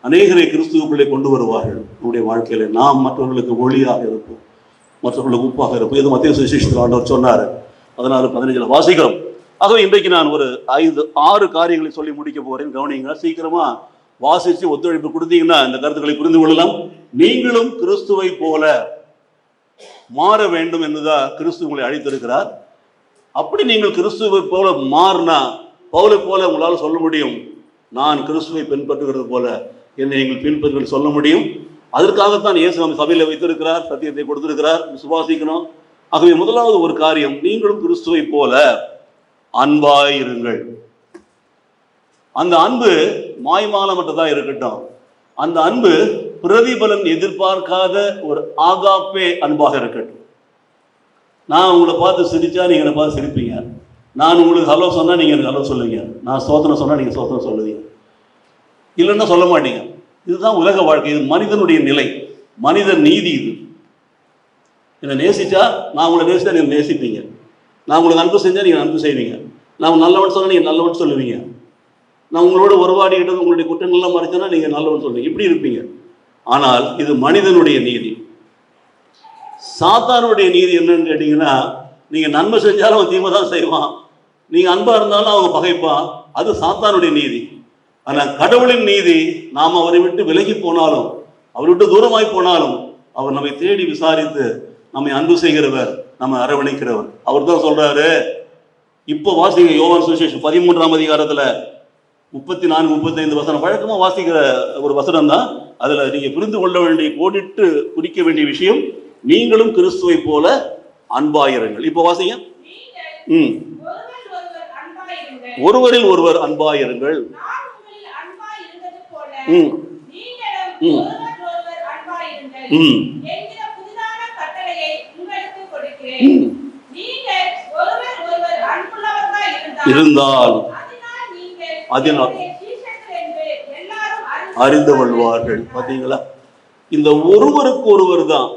அநேகரை கிறிஸ்துவுக்குள்ளே கொண்டு வருவார்கள். நம்முடைய வாழ்க்கையில நாம் மற்றவர்களுக்கு ஒளியாக இருப்போம், மற்றவர்களுக்கு உப்பாக இருப்போம். இது மத்திய சுவிசேஷத்தில் ஆண்டவர் சொன்னார். 14:15 வாசிக்கிறோம். ஆகவே இன்றைக்கு நான் ஒரு 5-6 காரியங்களை சொல்லி முடிக்க போறேன். கவனிங்க, சீக்கிரமா வாசிச்சு ஒத்துழைப்பு கொடுத்தீங்கன்னா இந்த கருத்துக்களை புரிந்து கொள்ளலாம். நீங்களும் கிறிஸ்துவை போல மாற வேண்டும் என்றுதான் கிறிஸ்து உங்களை அழைத்திருக்கிறார். அப்படி நீங்கள் கிறிஸ்துவை போல மாறினா பவுலை போல உங்களால் சொல்ல முடியும், நான் கிறிஸ்துவை பின்பற்றுகிறது போல என்னை நீங்கள் பின்பற்றுவது சொல்ல முடியும். அதற்காகத்தான் இயேசு நம்ம சபையில வைத்திருக்கிறார், சத்தியத்தை கொடுத்திருக்கிறார், விசுவாசிக்கணும். ஆகவே முதலாவது ஒரு காரியம், நீங்களும் கிறிஸ்துவை போல அன்பாயிருங்கள். அந்த அன்பு மாய்மாலமற்றதா இருக்கட்டும். அந்த அன்பு பிரதிபலன் எதிர்பார்க்காத ஒரு ஆகாப்பே அன்பாக இருக்கட்டும். நான் உங்களை பார்த்து சிரிச்சா நீங்க என்னை பார்த்து சிரிப்பீங்க. நான் உங்களுக்கு ஹலோ சொன்னா நீங்க எனக்கு ஹலோ சொல்லுவீங்க. நான் சோதனை சொன்னா நீங்க சோதனை சொல்லுவீங்க, இல்லைன்னா சொல்ல மாட்டீங்க. இதுதான் உலக வாழ்க்கை. இது மனிதனுடைய நிலை, மனித நீதி. இது என்னை நேசிச்சா நான் உங்களை நேசித்தா நீங்க நேசிப்பீங்க. நான் உங்களுக்கு அன்பு செஞ்சா நீங்க அன்பு செய்வீங்க. நான் நல்லவன் சொன்னா நீங்க நல்லவன் சொல்லுவீங்க. நான் உங்களோட உறவாடிக்கிட்டது உங்களுடைய குற்றங்கள்லாம் மறைச்சோன்னா நீங்க நல்லவன் சொல்லுவீங்க. இப்படி இருப்பீங்க. ஆனால் இது மனிதனுடைய நீதி. சாத்தானுடைய நீதி என்னன்னு கேட்டீங்கன்னா, நீங்க நன்மை செஞ்சாலும் அவன் தீமை தான் செய்வான், நீங்க அன்பா இருந்தாலும் அவங்க பகைப்பான். அது சாத்தானுடைய நீதி. ஆனா கடவுளின் நீதி, நாம் அவரை விட்டு விலகி போனாலும், அவரை விட்டு தூரமாய் போனாலும், அவர் நம்மை தேடி விசாரித்து நம்மை அன்பு செய்கிறவர், நம்மை அரவணைக்கிறவர். அவர் தான் சொல்றாரு. இப்போ வாசிங்க யோவான் சுவிசேஷம் 13ஆம் அதிகாரத்துல 34, 35 வசனம் வழக்கமா வாசிக்கிற ஒரு வசனம் தான். அதுல நீங்க புரிந்து கொள்ள வேண்டிய, கோடிட்டு குறிக்க வேண்டிய விஷயம், நீங்களும் கிறிஸ்துவை போல அன்பாயிருங்கள். இப்போ வாசிங்க. ஒருவரில் ஒருவர் அன்பாயிருங்கள். இருந்தால் அதனால் அறிந்து கொள்வார்கள். பாத்தீங்களா, இந்த ஒருவருக்கு ஒருவர் தான்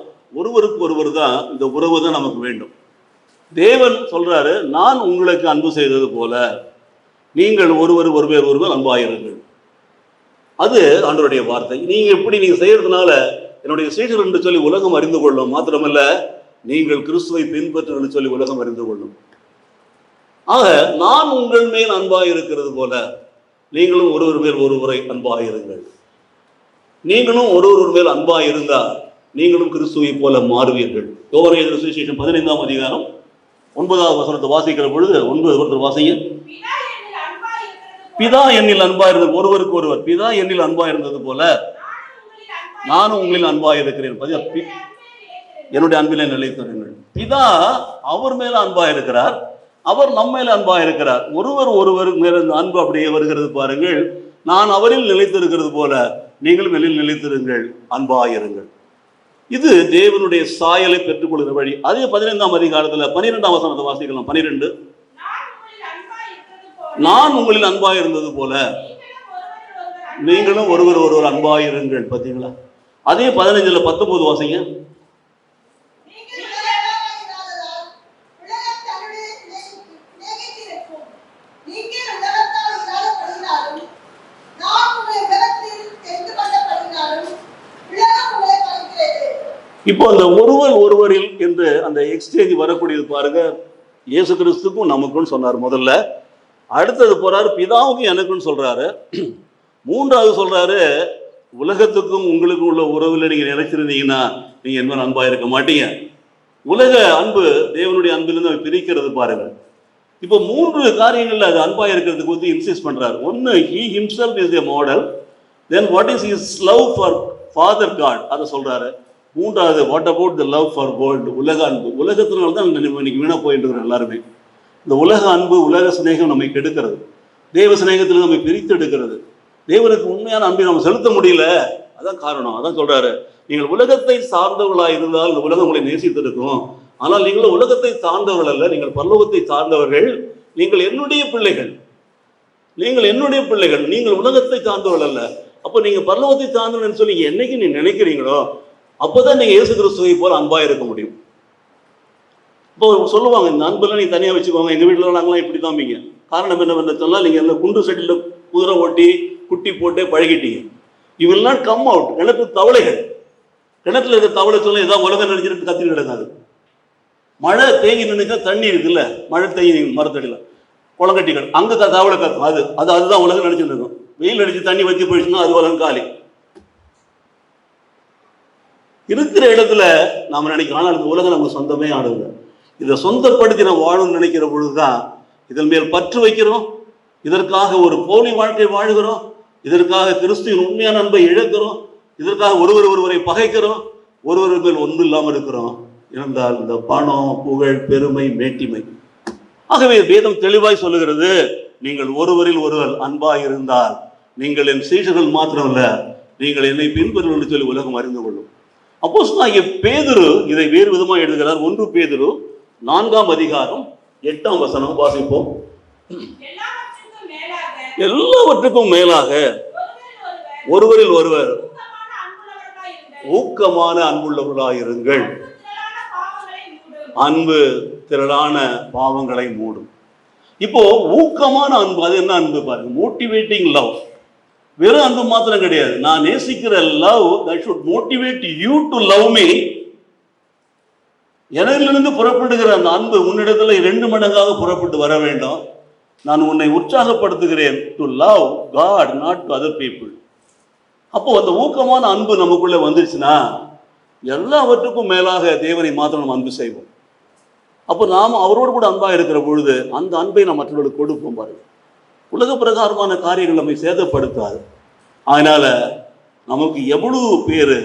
இந்த உறவு தான் நமக்கு வேண்டும். தேவன் சொல்றாரு, நான் உங்களுக்கு அன்பு செய்தது போல நீங்கள் ஒருவர் அன்பாயிருங்கள். அது ஆண்டவருடைய வார்த்தை. நீங்க செய்யறதுனால என்னுடைய சீடர் என்று சொல்லி உலகம் அறிந்து கொள்ளும். மாத்திரமல்ல, நீங்கள் கிறிஸ்துவை பின்பற்றுங்கள் சொல்லி உலகம் அறிந்து கொள்ளும். ஆக நான் உங்கள் மேல் அன்பாயிருக்கிறது போல நீங்களும் ஒருவர் மேல் ஒருவரை அன்பாயிருங்கள். நீங்களும் ஒருவர் மேல் அன்பாயிருந்தா நீங்களும் கிறிஸ்துவை போல மாறுவீர்கள். யோவான் எழுதின சுவிசேஷம் 15ஆம் அதிகாரம் 9வது வசனத்தை வாசிக்கிற பொழுது 9 வாசிங்க. பிதா என்னில் அன்பா இருந்தது, ஒருவருக்கு ஒருவர் பிதா என்னில் அன்பா இருந்தது போல நானும் உங்களில் அன்பா இருக்கிறேன். என்னுடைய அன்பிலே நிலைத்திருங்கள். பிதா அவர் மேல அன்பா இருக்கிறார், அவர் நம்ம மேல அன்பா இருக்கிறார். ஒருவர் மேல அன்பு அப்படியே வருகிறது பாருங்கள். நான் அவரில் நிலைத்திருக்கிறது போல நீங்களும் வெளியில் நிலைத்திருங்கள், அன்பாயிருங்கள். இது தேவனுடைய சாயலை பெற்றுக்கொள்கிற வழி. அதே 15ஆம் அதிகாரத்துல 12ஆம் வசனத்தை வாசிக்கலாம். 12, நான் உங்களில் அன்பாயிருந்தது போல நீங்களும் ஒருவர் அன்பாயிருங்கள். பாத்தீங்களா? அதே 15ல 19 வாசிங்க. இப்போ அந்த ஒருவரில் என்று அந்த எக்ஸ்சேஞ்ச் வரக்கூடியது பாருங்க. இயேசு கிறிஸ்துக்கும் நமக்குன்னு சொன்னார் முதல்ல. அடுத்தது போறாரு, பிதாவுக்கும் எனக்குன்னு சொல்றாரு. மூன்றாவது சொல்றாரு, உலகத்துக்கும் உங்களுக்கும் உள்ள உறவுல நீங்க நினைச்சிருந்தீங்கன்னா நீங்க என்ன அன்பா இருக்க மாட்டீங்க. உலக அன்பு தேவனுடைய அன்பிலிருந்து பிரிக்கிறது பாருங்க. இப்போ 3 காரியங்கள்ல அது அன்பா இருக்கிறதுக்கு வந்து இன்சிஸ்ட் பண்றாரு. ஒன்னு, he himself is a model. Then what is his love for Father God, அதை சொல்றாரு. மூன்றாவது, what about the love for world, உலக அன்பு. உலகத்தினால தான் இன்னைக்கு வீணா போயிட்டு இருக்கிறோம் எல்லாருமே. இந்த உலக அன்பு, உலக சிநேகம் நம்மை கெடுக்கிறது, தேவ சிநேகத்தில் நம்மை பிரித்து எடுக்கிறது. தேவனுக்கு உண்மையான அன்பை நம்ம செலுத்த முடியல. அதான் காரணம். அதான் சொல்றாரு, நீங்கள் உலகத்தை சார்ந்தவர்களாக இருந்தால் இந்த உலகம் உங்களை நேசித்திருக்கும். ஆனால் நீங்கள் உலகத்தை சார்ந்தவர்கள் அல்ல, நீங்கள் பரலோகத்தை சார்ந்தவர்கள். நீங்கள் என்னுடைய பிள்ளைகள், நீங்கள் உலகத்தை சார்ந்தவர்கள் அல்ல. அப்போ நீங்க பரலோகத்தை சார்ந்தவர்கள் சொல்லி என்னைக்கு நீ நினைக்கிறீங்களோ அப்போதான் நீங்க இயேசு கிறிஸ்துவை போல அன்பா இருக்க முடியும். இப்போ சொல்லுவாங்க, இந்த அன்பெல்லாம் நீங்க தனியா வச்சுக்கோங்க, எங்க வீட்டுல நாங்களாம் இப்படி தாம்பிங்க. காரணம் என்னவென்று சொன்னால், நீங்க எல்லாம் குண்டு செட்டில குதிரை ஓட்டி குட்டி போட்டு பழகிட்டீங்க. இவெல்லாம் கம் அவுட். கிணத்து தவளைகள், கிணத்துல இருக்க தவளை சொல்ல ஏதாவது உலகம் நினைச்சிட்டு கத்திட்டு கிடக்காது. மழை தேங்கி நினைச்சா தண்ணி இருக்குல்ல, மழை தேங்கி மரத்தடியில குளங்கட்டிகள், அங்க தவளை கத்தும். அதுதான் உலகம் நினைச்சிட்டு இருக்கும். வெயில் அடிச்சு தண்ணி வத்தி போயிடுச்சுன்னா அது உலகம் காலி. இருக்கிற இடத்துல நாம நினைக்கிறோம், ஆனால் இந்த உலகம் நமக்கு சொந்தமே ஆடுங்க. இதை சொந்தப்படுத்தி நம்ம வாழணும்னு நினைக்கிற பொழுதுதான் இதன் மேல் பற்று வைக்கிறோம். இதற்காக ஒரு போலி வாழ்க்கை வாழ்கிறோம். இதற்காக கிறிஸ்துவின் உண்மையான அன்பை இழக்கிறோம். இதற்காக ஒருவரை பகைக்கிறோம். ஒருவர் மேல் ஒன்று இல்லாமல் இருக்கிறோம். இருந்தால் இந்த பணம், புகழ், பெருமை, மேட்டிமை. ஆகவே வேதம் தெளிவாய் சொல்லுகிறது, நீங்கள் ஒருவரில் ஒருவர் அன்பாய் இருந்தால் நீங்கள் என் சீஷர்கள் மாத்திரமல்ல, நீங்கள் என்னை பின்பற்றுங்கள் என்று சொல்லி உலகம் அறிந்து கொள்ளும். அப்போஸ்தலனாகிய பேதுரு இதை வேறு விதமாக எழுதுகிறார். 1 பேதுரு 4ஆம் அதிகாரம் 8ஆம் வசனம் வாசிப்போம். எல்லாவற்றுக்கும் மேலாக ஒருவரில் ஒருவர் ஊக்கமான அன்புள்ளவர்களாயிருங்கள். அன்பு திரளான பாவங்களை மூடும். இப்போ ஊக்கமான அன்பு, அது என்ன அன்பு பாருங்க, மோட்டிவேட்டிங் லவ். வெறும் அன்பு மாத்திரம் கிடையாது. நான் நேசிக்கிற love that should motivate you to love me. எனதிலிருந்து புறப்படுகிற அந்த அன்பு உன்னிடத்துல 2 மடங்காக புறப்பட்டு வர வேண்டும். நான் உன்னை உற்சாகப்படுத்துகிறேன் to love God not to other people. அப்போ அந்த ஊக்கமான அன்பு நமக்குள்ள வந்துச்சுன்னா எல்லாவற்றுக்கும் மேலாக தேவனை மாத்திரம் நம்ம அன்பு செய்வோம். அப்போ நாம் அவரோடு கூட அன்பா இருக்கிற பொழுது அந்த அன்பை நாம் மற்றவர்களுக்கு கொடுப்போம். பாருங்க, உலக பிரகாரமான காரியங்கள் நம்மை சேதப்படுத்தாது. அதனால நமக்கு எவ்வளவு பேர்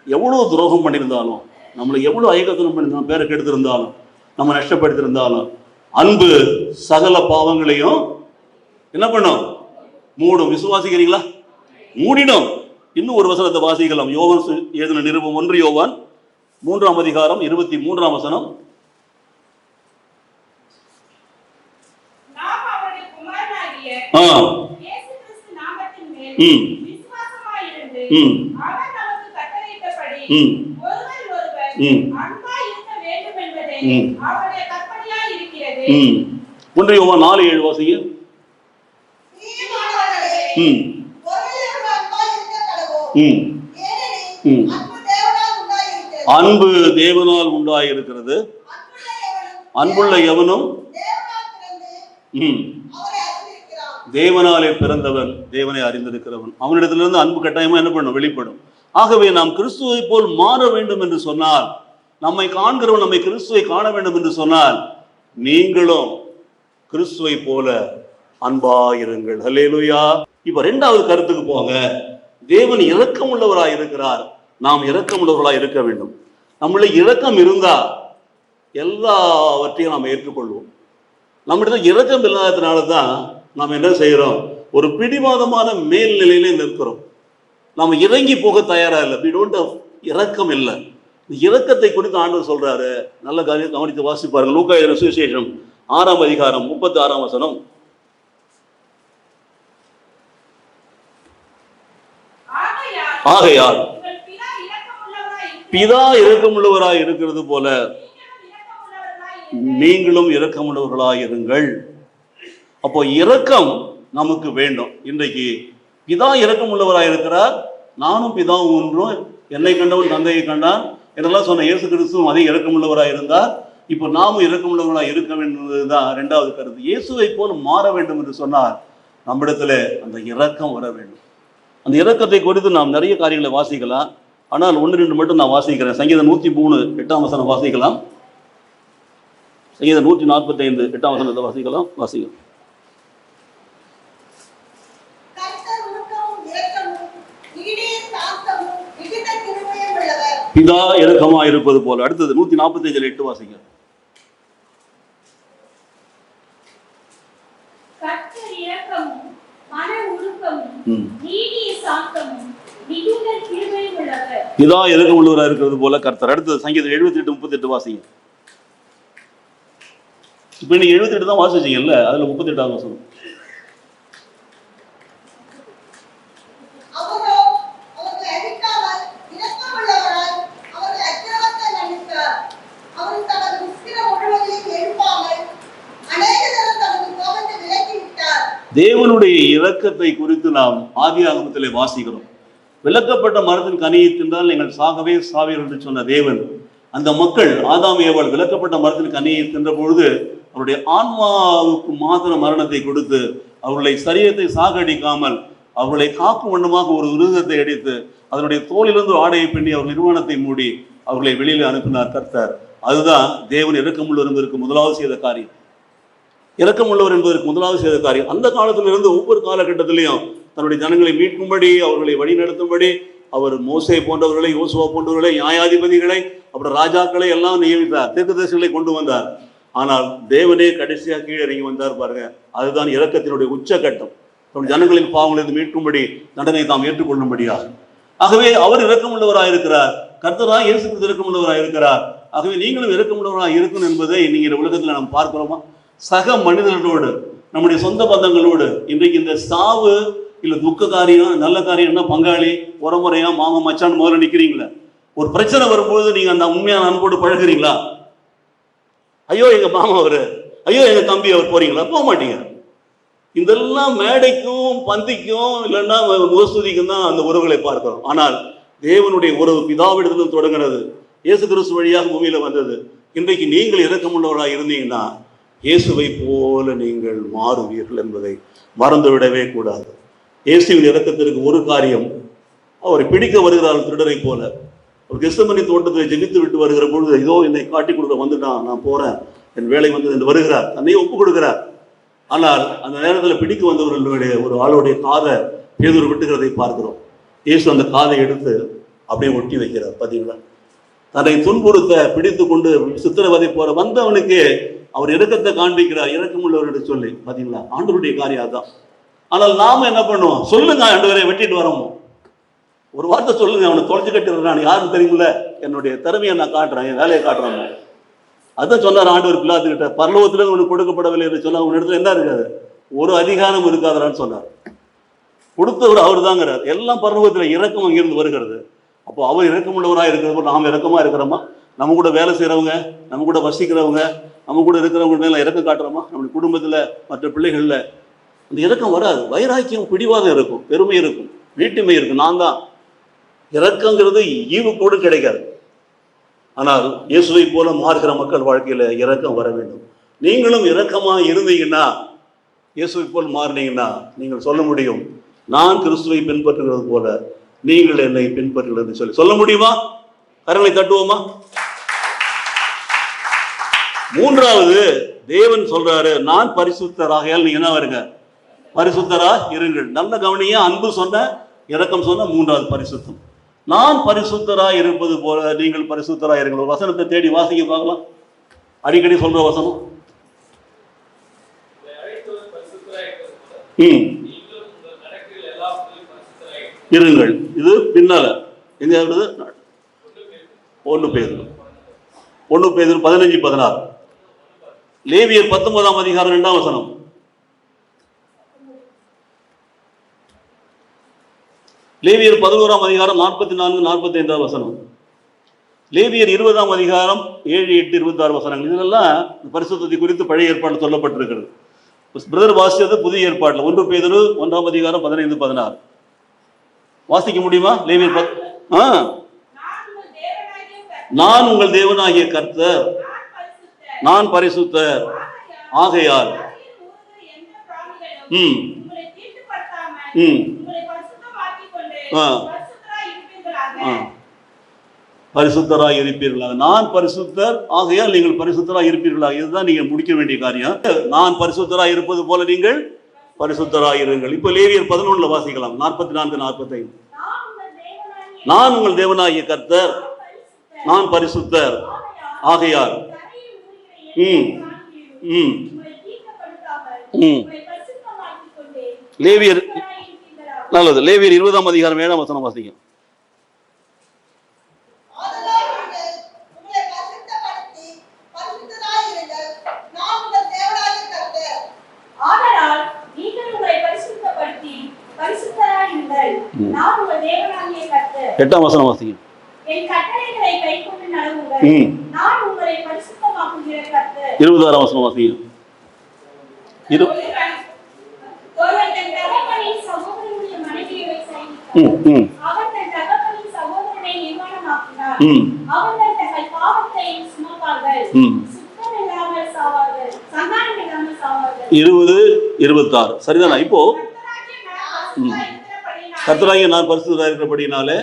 எவ்வளவு துரோகம் பண்ணியிருந்தாலும், நம்மளை எவ்வளவு ஐகத்தனம் பண்ணியிருந்தாலும், பேரை கெடுத்திருந்தாலும், நம்ம நஷ்டப்படுத்திருந்தாலும், அன்பு சகல பாவங்களையும் என்ன பண்ணும்? மூடும். விசுவாசிக்கிறீங்களா? மூடிடும். இன்னும் ஒரு வசனத்தை வாசிக்கலாம். யோவான் எழுதின நிருபம் 1 யோவான் 3ஆம் அதிகாரம் 23ஆம் வசனம். ஒன்று யோவான் 4:7 வாசிங்க. அன்பு தேவனால் உண்டாயிருக்கிறது, அன்புள்ள எவனும் தேவனாலே பிறந்தவன் தேவனை அறிந்திருக்கிறவன். அவனிடத்திலிருந்து அன்பு கட்டாயமா என்ன பண்ணும்? வெளிப்படும். ஆகவே நாம் கிறிஸ்துவை போல் மாற வேண்டும் என்று சொன்னால், நம்மை காண்கிறவன் நம்மை கிறிஸ்துவை காண வேண்டும் என்று சொன்னால், நீங்களும் கிறிஸ்துவை போல அன்பாயிருங்கள். ஹல்லேலூயா. இப்ப 2வது கருத்துக்கு போங்க. தேவன் இரக்கம் உள்ளவராய் இருக்கிறார், நாம் இரக்கம் உள்ளவர்களாய் இருக்க வேண்டும். நம்மள இரக்கம் இருந்தா எல்லாவற்றையும் நாம் ஏற்றுக்கொள்வோம். நம்மிடத்தில் இரக்கம் இல்லாததுனாலதான் நாம் என்ன செய்யறோம்? ஒரு பிடிவாதமான மேல்நிலையிலே நிற்கிறோம். நாம் இறங்கி போக தயாரா இல்லை. we don't have இரக்கம் இல்லை. இரக்கத்தை குறித்து ஆண்டவர் சொல்றாரு. நல்ல காரியம் கவனித்து வாசிப்பாருங்க. லூக்கா எழுதின சுவிசேஷம் 6ஆம் அதிகாரம் 36ஆம் வசனம். ஆகையால் பிதா இரக்கமுள்ளவராய் இருக்கிறது போல நீங்களும் இரக்கமுள்ளவர்களாய் இருங்கள். அப்போ இரக்கம் நமக்கு வேண்டும். இன்றைக்கு பிதா இரக்கமுள்ளவராய் இருக்கிறார், நானும் பிதாவும் ஒன்றும், என்னை கண்டவன் தந்தையை கண்டான் என்றெல்லாம் சொன்ன இயேசு கிறிஸ்துவும் அதே இரக்கமுள்ளவராய் இருந்தார். இப்போ நாமும் இரக்கமுள்ளவர்களாய் இருக்க வேண்டும் என்பதுதான் 2வது கருத்து. இயேசுவை போல மாற வேண்டும் என்று சொன்னார், நம்மிடத்துல அந்த இரக்கம் வர வேண்டும். அந்த இரக்கத்தை குறித்து நாம் நிறைய காரியங்களை வாசிக்கலாம். ஆனால் 1-2 மட்டும் நான் வாசிக்கிறேன். சங்கீதம் 103 8ஆம் வசனம் வாசிக்கலாம். சங்கீதம் 145 8ஆம் வசனத்தை வாசிக்கலாம். வாசிக்கலாம். பிதா இரக்கமா இருப்பது போல. அடுத்தது 145:8 வாசிங்க. பிதா இரக்கம் உள்ளவராக இருக்கிறது போல கர்த்தர். அடுத்தது சங்கீதம் 78:38 வாசிங்க. இப்ப நீங்க 78 தான் வாசிச்சீங்கல்ல, அதுல 38ஆம் வசனம். தேவனுடைய இரக்கத்தை குறித்து நாம் ஆதியாகமத்திலே வாசிக்கிறோம். விலக்கப்பட்ட மரத்தின் கனியை தின்றால் நீங்கள் சாகவே சாவீர்கள் என்று சொன்ன தேவன், அந்த மக்கள் ஆதாம் ஏவாள் விலக்கப்பட்ட மரத்தின் கனியை தின்ற பொழுது அவருடைய ஆன்மாவுக்கு மாத்திர மரணத்தை கொடுத்து அவர்களை சரீரத்தை சாகடிக்காமல் அவர்களை காக்கும் வண்ணமாக ஒரு விருதத்தை அடித்து அதனுடைய தோலிலிருந்து ஆடையை பின்னி அவர் நிர்வாணத்தை மூடி அவர்களை வெளியில் அனுப்பினார் கர்த்தர். அதுதான் தேவன் இரக்கமுள்ளவர் என்பதற்கு முதலாவது செய்த காரியம். இரக்கமுள்ளவர் என்பதற்கு முதலாவது செய்த காரியம். அந்த காலத்திலிருந்து ஒவ்வொரு காலகட்டத்திலையும் தன்னுடைய ஜனங்களை மீட்கும்படி, அவர்களை வழி நடத்தும்படி அவர் மோசே போன்றவர்களை, யோசுவா போன்றவர்களை, நியாயாதிபதிகளை, அப்புறம் ராஜாக்களை எல்லாம் நியமித்தார், தீர்க்கதரிசிகளை கொண்டு வந்தார். ஆனால் தேவனே கடைசியாக கீழே இறங்கி வந்தார் பாருங்க. அதுதான் இரக்கத்தினுடைய உச்சகட்டம். தன்னுடைய ஜனங்களின் பாவங்களிலிருந்து மீட்கும்படி தண்டனை தாம் ஏற்றுக்கொள்ளும்படியாக. ஆகவே அவர் இரக்கமுள்ளவராக இருக்கிறார். கர்த்தராக இயேசு கிறிஸ்து இரக்கமுள்ளவராக இருக்கிறார். ஆகவே நீங்களும் இரக்கமுள்ளவராக இருக்கணும் என்பதை நீங்க உலகத்தில் நாம் பார்க்கிறோமா? சக மனிதர்களோடு, நம்முடைய சொந்த பந்தங்களோடு இன்றைக்கு இந்த சாவு இல்ல துக்க காரியம், நல்ல காரியம்னா பங்காளி, உறமுறையா, மாமா, மச்சான் முதல்ல நிக்கிறீங்களா? ஒரு பிரச்சனை வரும்போது நீங்க அந்த உண்மையான அன்போடு பழகுறீங்களா? ஐயோ எங்க மாமா அவரு, ஐயோ எங்க தம்பி அவர், போறீங்களா? போக மாட்டீங்க. இதெல்லாம் மேடைக்கும் பந்திக்கும் இல்லைன்னா முகஸ்துதிக்கும் தான் அந்த உறவுகளை பார்க்கிறோம். ஆனால் தேவனுடைய உறவு பிதாவிடத்திலும் தொடங்குறது, இயேசு கிறிஸ்து வழியாக பூமியில வந்தது. இன்றைக்கு நீங்கள் இரக்கமுள்ளவராக இருந்தீங்கன்னா இயேசுவை போல நீங்கள் மாறுவீர்கள் என்பதை மறந்துவிடவே கூடாது. இயேசுவின் இரக்கத்திற்கு ஒரு காரியம், அவரை பிடிக்க வருகிறார் திருடரை போல. ஒரு கெத்செமனே தோட்டத்தை ஜெபித்து விட்டு வருகிற பொழுது, இதோ என்னை காட்டி கொடுக்க வந்துட்டான், நான் போறேன், என் வேலை வந்து என்று வருகிறார், தன்னையே ஒப்பு கொடுக்கிறார். ஆனால் அந்த நேரத்தில் பிடிக்க வந்தவர்களுடைய ஒரு ஆளுடைய காதை பேதுரு விட்டுகிறதை பார்க்கிறோம். இயேசு அந்த காதை எடுத்து அப்படியே ஒட்டி வைக்கிறார். பார்த்தீங்களா, தன்னை துன்புறுத்த பிடித்து கொண்டு சித்திரவதை போற வந்தவனுக்கு அவர் இரக்கத்தை காண்பிக்கிறார், இரக்கம் உள்ளவர்கிட்ட சொல்லி. பார்த்தீங்களா, ஆண்டவருடைய காரியம் அதுதான். ஆனால் நாம என்ன பண்ணுவோம்? சொல்லுங்க ஆண்டவரை, வெட்டிட்டு வரோமோ, ஒரு வார்த்தை சொல்லுங்க, அவனை தொலைச்சு கட்டிடுறான், யாரும் தெரியுமில்ல, என்னுடைய திறமையை நான் காட்டுறேன், என் வேலையை காட்டுறாங்க. அதான் சொன்னார் ஆண்டவர் பிலாத்துக்கிட்ட, பரலோகத்துல உனக்கு கொடுக்கப்படவில்லை என்று சொன்னா உன் இடத்துல என்ன இருக்காது? ஒரு அதிகாரம் இருக்காதான்னு சொன்னார். கொடுத்தவர் அவர் தாங்கிறார். எல்லாம் பரலோகத்துல இரக்கம் அங்கிருந்து வருகிறது. அப்போ அவர் இரக்கம் உள்ளவராக இருக்கிறப்போ நாம் இரக்கமா இருக்கிறோமா? நம்ம கூட வேலை செய்யறவங்க, நம்ம கூட வசிக்கிறவங்க, நம்ம கூட இருக்கிறவங்க மேல இரக்கம் காட்டுறோமா? நம்முடைய குடும்பத்துல மற்ற பிள்ளைகள்ல அந்த இரக்கம் வராது. வைராக்கியம், பிடிவாதம் இருக்கும், பெருமை இருக்கும், வீட்டுமை இருக்கும். நான் தான் இரக்கங்கிறது ஈவு கூட கிடைக்காது. ஆனால் இயேசுவை போல மாறுகிற மக்கள் வாழ்க்கையில இரக்கம் வர வேண்டும். நீங்களும் இரக்கமா இருந்தீங்கன்னா, இயேசுவை போல் மாறினீங்கன்னா, நீங்கள் சொல்ல முடியும், நான் கிறிஸ்துவை பின்பற்றுகிறது போல நீங்கள் என்னை பின்பற்றுங்கள் என்று சொல்ல முடியுமா? கரங்களை தட்டுவோமா? மூன்றாவது, தேவன் சொல்றாரு, நான் பரிசுத்தராக, நீங்க என்ன வருங்க? பரிசுத்தரா இருங்கள். நல்ல கவனியா, அன்பு சொன்ன, இரக்கம் சொன்ன, மூன்றாவது பரிசுத்தம். நான் பரிசுத்தராய் இருப்பது போல நீங்கள் பரிசுத்தராய் இருங்கள். ஒரு வசனத்தை தேடி வாசிக்க பார்க்கலாம். அடிக்கடி சொல்ற வசனம். இருங்கள். இது பின்னால எங்க வருது? 1 பேதுரு 15:16. லேவியர் 19ஆம் அதிகாரம் 2ஆம் வசனம். லேவியர் 11ஆம் அதிகாரம் 44-45 வசனம். லேவியர் 20ஆம் அதிகாரம் 7, 8, 26 வசனங்கள். இதெல்லாம் பரிசுத்தத்தை குறித்து பழைய ஏற்பாடு சொல்லப்பட்டிருக்கிறது. பிரதர் வாசிச்சது புதிய ஏற்பாட்டில் 1 பேதுரு 1ஆம் அதிகாரம் 15-16 வாசிக்க முடியுமா? லேவியர் நான் உங்கள் தேவனாகிய கர்த்தர், நான் பரிசுத்தர் ஆகையால் பரிசுத்தராய் இருப்பீர்களாக. நான் பரிசுத்தர் ஆகையால் நீங்கள் பரிசுத்தராய் இருப்பீர்களாக. இதுதான் நீங்க முடிக்க வேண்டிய காரியம். நான் பரிசுத்தராய் இருப்பது போல நீங்கள் பரிசுத்தராய் இருங்கள். இப்ப லேவியர் 11 வாசிக்கலாம். 44-45. நான் உங்கள் தேவனாகிய கர்த்தர், நான் பரிசுத்தர் ஆகையால். லேவியர் நல்லது. லேவியர் 20ஆம் அதிகாரம் 7ஆம் வசனம் வாசிக்கும். எட்டாம் வசனம் வாசிக்கும். 26ஆம் வசனம் வாசிக்கும். சரிதானா? இப்போ கர்த்தராகிய நான் பரிசுத்தராக இருக்கிறபடினாலே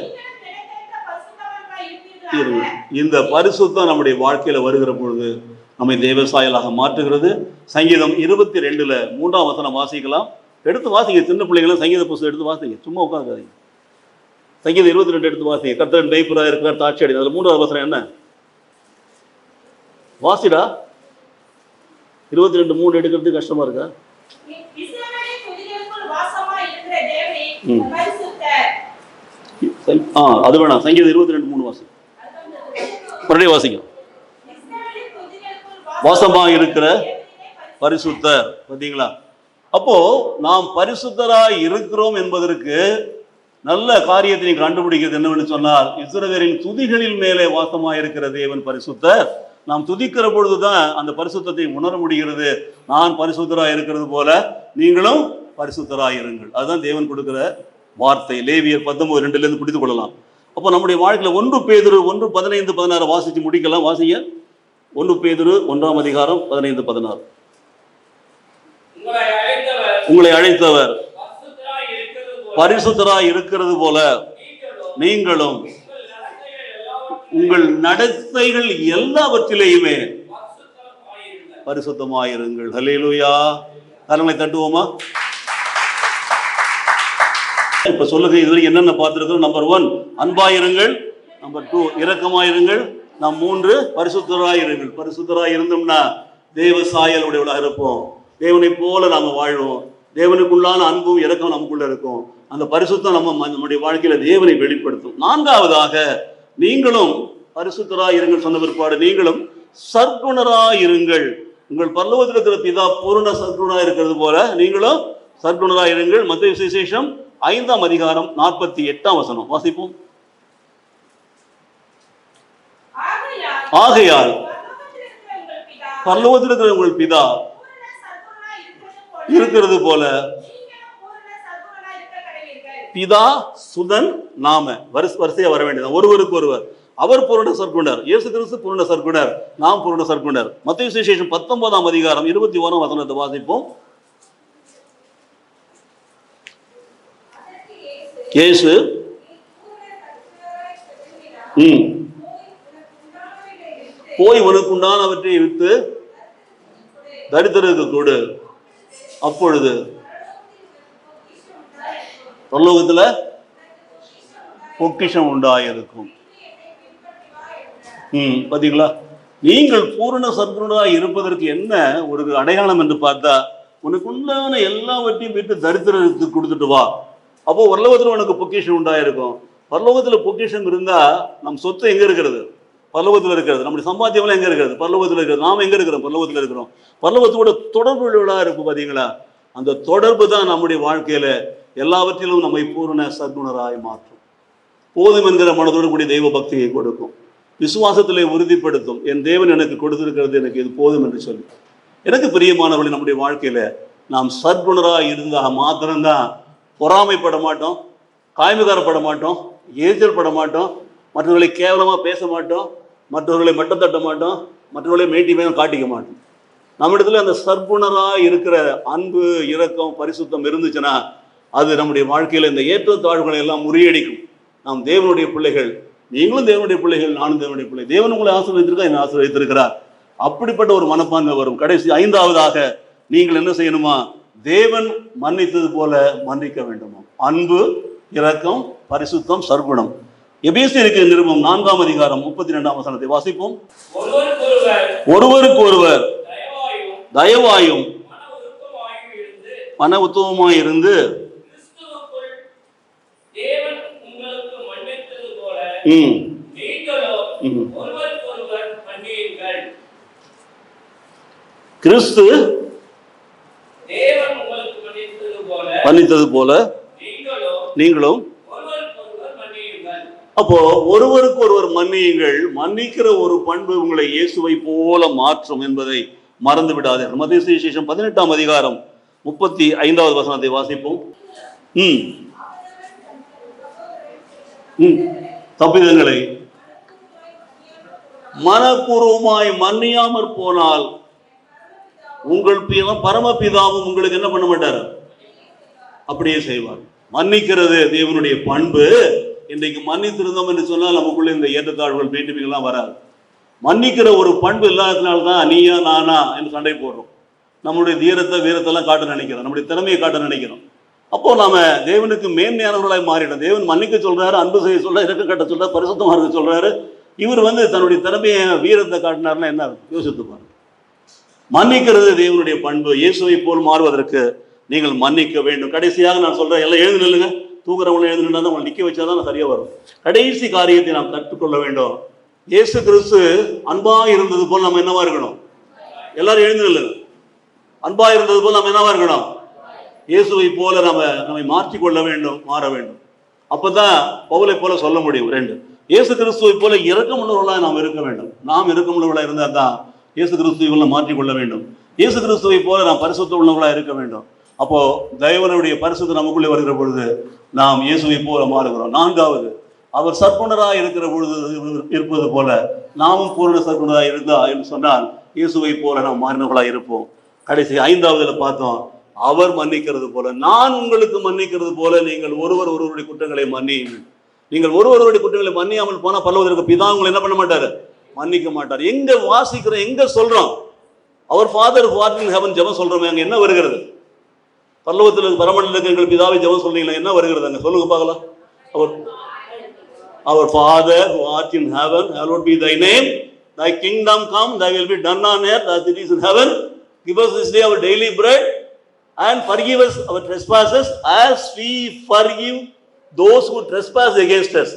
இந்த பரிசுத்தம் நம்முடைய வாழ்க்கையில வருகிற பொழுது நம்மை தேவசாயலாக மாற்றுகிறது. சங்கீதம் 22 3ஆம் வசனம் வாசிக்கலாம். எடுத்து வாசிங்க. சின்ன பிள்ளைங்களும் சங்கீத புத்தகம் எடுத்து வாசிங்க, சும்மா உட்காந்துக்காதீங்க. சங்கீதம் 22 எடுத்து வாசிங்க. கர்த்தர் மேய்ப்பராக இருக்கிறார், தாட்சி அடி. அதுல 3ஆவது வசனம் என்ன? வாசிடா. 22:3 எடுக்கிறது கஷ்டமா இருக்கா? அது வேணாம். சங்கீதம் 22:3 வாசிங்க. மறுபடியும் வாசிக்கும். வாசமா இருக்கிற பரிசுத்தர். பார்த்தீங்களா? அப்போ நாம் பரிசுத்தராய் இருக்கிறோம் என்பதற்கு நல்ல காரியத்தை நீங்க கண்டுபிடிக்கிறது என்னவென்று சொன்னால், இஸ்ரவேலின் துதிகளின் மேலே வாசமா இருக்கிற தேவன் பரிசுத்தர். நாம் துதிக்கிற பொழுதுதான் அந்த பரிசுத்தத்தை உணர முடிகிறது. நான் பரிசுத்தராய் இருக்கிறது போல நீங்களும் பரிசுத்தராய் இருங்கள். அதுதான் தேவன் கொடுக்கிற வார்த்தை. லேவியர் 19:2 பிடித்துக் கொள்ளலாம். அப்போ நம்முடைய வாழ்க்கையில 1 பேதுரு 1:15-16 வாசிச்சு முடிக்கலாம். வாசிங்க. 1 பேதுரு 1ஆம் அதிகாரம் 15-16. உங்களை அழைத்தவர் பரிசுத்தராய் இருக்கிறது போல நீங்களும் உங்கள் நடத்தைகள் எல்லாவற்றிலேயுமே பரிசுத்தமாயிருங்கள். ஹல்லேலூயா. கரங்களை தட்டுவோமா? இப்ப சொல்லுங்க, இதுவரை என்னென்ன பார்த்திருக்கிறோம்? நம்பர் 1 அன்பாயிருங்கள், நம்பர் 2 இரக்கமாயிருங்கள், நம் 3 பரிசுத்தராயிருங்கள். பரிசுத்தராய் இருந்தோம்னா தேவ சாயல் உடையவளாக இருப்போம். தேவனை போல நாம வாழ்வோம். தேவனுக்குள்ளான அன்பும் இரக்கம் நமக்குள்ள இருக்கும். அந்த பரிசுத்தம் நம்முடைய வாழ்க்கையில தேவனை வெளிப்படுத்தும். 4ஆவதாக நீங்களும் பரிசுத்தராய் இருங்கள் சொன்ன பிற்பாடு நீங்களும் சற்குணராய் இருங்கள். உங்கள் பரலோகத்தில் இருக்கிற பிதா பூரண சற்குணராய் இருக்கிறது போல நீங்களும் சற்குணராய் இருங்கள். மத்தேயு சுவிசேஷம் 5ஆம் அதிகாரம் 48ஆம் வசனம் வாசிப்போம். ஆகையால் பரலோகத்தில் இருக்கிற உங்கள் பிதா இருக்கிறது போல பிதா சுதன் நாம வரிசையா வர வேண்டியது. ஒருவருக்கு ஒருவர். அவர் பூரண சற்குணர், இயேசு கிறிஸ்து பூரண சற்குணர், நாம் பூரண சற்குணர். மத்தேயு சுவிசேஷம் 19ஆம் அதிகாரம் 21ஆம் வசனத்தை வாசிப்போம். இயேசு போய் உனக்கு உண்டானவற்றை விட்டு தரித்திரருக்கு கொடு, அப்பொழுது பரலோகத்துல பொக்கிஷம் உண்டாயிருக்கும். பாத்தீங்களா? நீங்கள் பூரண சற்குணராய் இருப்பதற்கு என்ன ஒரு அடையாளம் என்று பார்த்தா, உனக்கு உண்டான எல்லாவற்றையும் விட்டு தரித்திரத்துக்கு கொடுத்துட்டு வா, அப்போ பரலோகத்துல உனக்கு பொக்கிஷம் உண்டாயிருக்கும். பரலோகத்துல பொக்கிஷம் இருந்தா நம் சொத்து எங்க இருக்கிறது? பரலோகத்துல இருக்கிறது. நம்முடைய சம்பாத்தியம் எங்க இருக்கிறது? பரலோகத்துல இருக்கிறது. நாம எங்க இருக்கிறோம்? பரலோகத்துல இருக்கிறோம். பரலோகத்தோட தொடர்பு இருக்கும். பாத்தீங்களா? அந்த தொடர்பு தான் நம்முடைய வாழ்க்கையில எல்லாவற்றிலும் நம்மை பூரண சற்குணராய் மாற்றும். போதும் என்கிற மனதோடு கூடிய தெய்வ பக்தியை கொடுக்கும். விசுவாசத்திலே உறுதிப்படுத்தும். என் தேவன் எனக்கு கொடுத்திருக்கிறது, எனக்கு இது போதும் என்று சொல்லி. எனக்கு பிரியமானவர்கள், நம்முடைய வாழ்க்கையில நாம் சற்குணராய் இருந்தால் மாத்திரம்தான் பொறாமைப்பட மாட்டோம், காய்மகாரப்பட மாட்டோம், எரிச்சல் பட மாட்டோம், மற்றவர்களை கேவலமா பேச மாட்டோம், மற்றவர்களை மட்டம் தட்ட மாட்டோம், மற்றவர்களை மேட்டிமையாக காட்டிக்க மாட்டோம். நம்மிடத்துல அந்த சற்குணராய் இருக்கிற அன்பு, இரக்கம், பரிசுத்தம் இருந்துச்சுன்னா அது நம்முடைய வாழ்க்கையில இந்த ஏற்றத்தாழ்வுகளை எல்லாம் முறியடிக்கும். நாம் தேவனுடைய பிள்ளைகள், நீங்களும் தேவனுடைய பிள்ளைகள், நானும் தேவனுடைய பிள்ளை. தேவன் உங்களை ஆசீர்வதித்திருக்கா, என்னை ஆசீர்வதித்திருக்கிறார். அப்படிப்பட்ட ஒரு மனப்பான்மை வரும். கடைசி 5ஆவதாக நீங்கள் என்ன செய்யணுமா? தேவன் மன்னித்தது போல மன்னிக்க வேண்டுமா? அன்பு, இரக்கம், பரிசுத்தம், சற்குணம். எபேசியருக்கு நிருபம் 4ஆம் அதிகாரம் 32ஆம் வசனத்தை வாசிப்போம். ஒருவருக்கு ஒருவர் தயவாயும் மன உத்தமமாய் இருந்து கிறிஸ்து மன்னித்தது போல நீங்களும். அப்போ ஒருவருக்கு ஒருவர் மன்னியுங்கள். மன்னிக்கிற ஒரு பண்பு உங்களை இயேசுவை போல மாற்றும் என்பதை மறந்து விடாதீர்கள். மத்தேயு சுவிசேஷம் 18ஆம் அதிகாரம் 35வது வசனத்தை வாசிப்போம். தப்பிதங்களை மனப்பூர்வமாய் மன்னியாமற் போனால் உங்கள் பரமபிதாவும் உங்களுக்கு என்ன பண்ண மாட்டார்? அப்படியே செய்வார். மன்னிக்கிறது தேவனுடைய பண்பு. இன்றைக்கு மன்னித்திருந்தோம் என்று சொன்னால் நமக்குள்ள இந்த ஏற்றத்தாழ்வுகள் பேட்டுமைகள்லாம் வராது. மன்னிக்கிற ஒரு பண்பு இல்லாததுனால்தான் நீயா நானா என்று சண்டை போடுறோம். நம்முடைய தீரத்தை வீரத்தெல்லாம் காட்ட நினைக்கிறோம், நம்முடைய திறமையை காட்ட நினைக்கிறோம். அப்போ நாம தேவனுக்கு மேன்மையானவர்களாய் மாறிடும். தேவன் மன்னிக்க சொல்றாரு, அன்பு செய்ய சொல்றாரு, இறக்க கட்ட சொல்றாரு, பரிசுத்தமா இருக்க சொல்றாரு. இவர் தன்னுடைய திறமையை வீரத்தை காட்டினார்னா என்ன யோசித்து பாருங்க. மன்னிக்கிறது தேவனுடைய பண்பு. இயேசுவை போல் மாறுவதற்கு நீங்கள் மன்னிக்க வேண்டும். கடைசியாக நான் சொல்றேன், எல்லாம் எழுந்து நில்லுங்க. தூங்குறவங்களை எழுந்து நின்றா உங்களை நிக்க வச்சாதான் சரியா வரும். கடைசி காரியத்தை நாம் கற்றுக்கொள்ள வேண்டும். இயேசு கிறிஸ்து அன்பா இருந்தது போல் நம்ம என்னவா இருக்கணும்? எல்லாரும் எழுந்து நில்லுங்க. அன்பா இருந்தது போல் நம்ம என்னவா இருக்கணும்? இயேசுவை போல நம்மை மாற்றிக்கொள்ள வேண்டும், மாற வேண்டும். அப்பதான் பவுலை போல சொல்ல முடியும். 2, இயேசு கிறிஸ்துவை போல இரக்கமுள்ளவர்களாக நாம் இருக்க வேண்டும். நாம் இரக்கமுள்ளவர்களாக இருந்தால் தான் இயேசு கிறிஸ்துவை மாற்றிக்கொள்ள வேண்டும். இயேசு கிறிஸ்துவை போல நாம் பரிசுத்த உள்ளவர்களாக இருக்க வேண்டும். அப்போ தேவனுடைய பரிசுத்தம் நமக்குள்ளே வருகிற பொழுது நாம் இயேசுவை போல மாறுகிறோம். 4வது, அவர் சர்க்குணராக இருக்கிற பொழுது இருப்பது போல நாமும் பூரண சர்க்குணராக இருந்தா என்று சொன்னால் இயேசுவை போல நாம் மாறினவர்களாக இருப்போம். கடைசி 5வதுல பார்த்தோம், அவர் மன்னிக்கிறது போல நான் உங்களுக்கு மன்னிக்கிறது போல நீங்கள் ஒருவருடைய குற்றங்களை மன்னியுங்கள். நீங்கள் ஒருவருடைய குற்றங்களை மன்னியாமல் போனா பரலோகத்திற்கு பிதா உங்களை என்ன பண்ண மாட்டாரு? மன்னிக்க மாட்டார். எங்க வாசிக்கிறோம், எங்க சொல்றோம்? அவர் father who art in heaven ஜெபம் சொல்றோமே, அங்க என்ன வருகிறது? பரலோகத்தில் பரமண்டலத்தில் எங்கள் பிதாவை ஜெபம் சொல்றீங்களா, என்ன வருகிறது அங்க? சொல்லுங்க பார்க்கலாம். Our Father who art in heaven, hallowed be thy name. Thy kingdom come, thy will be done on earth as it is in heaven. Give us this day our daily bread and forgive us our trespasses as we forgive those who trespass against us.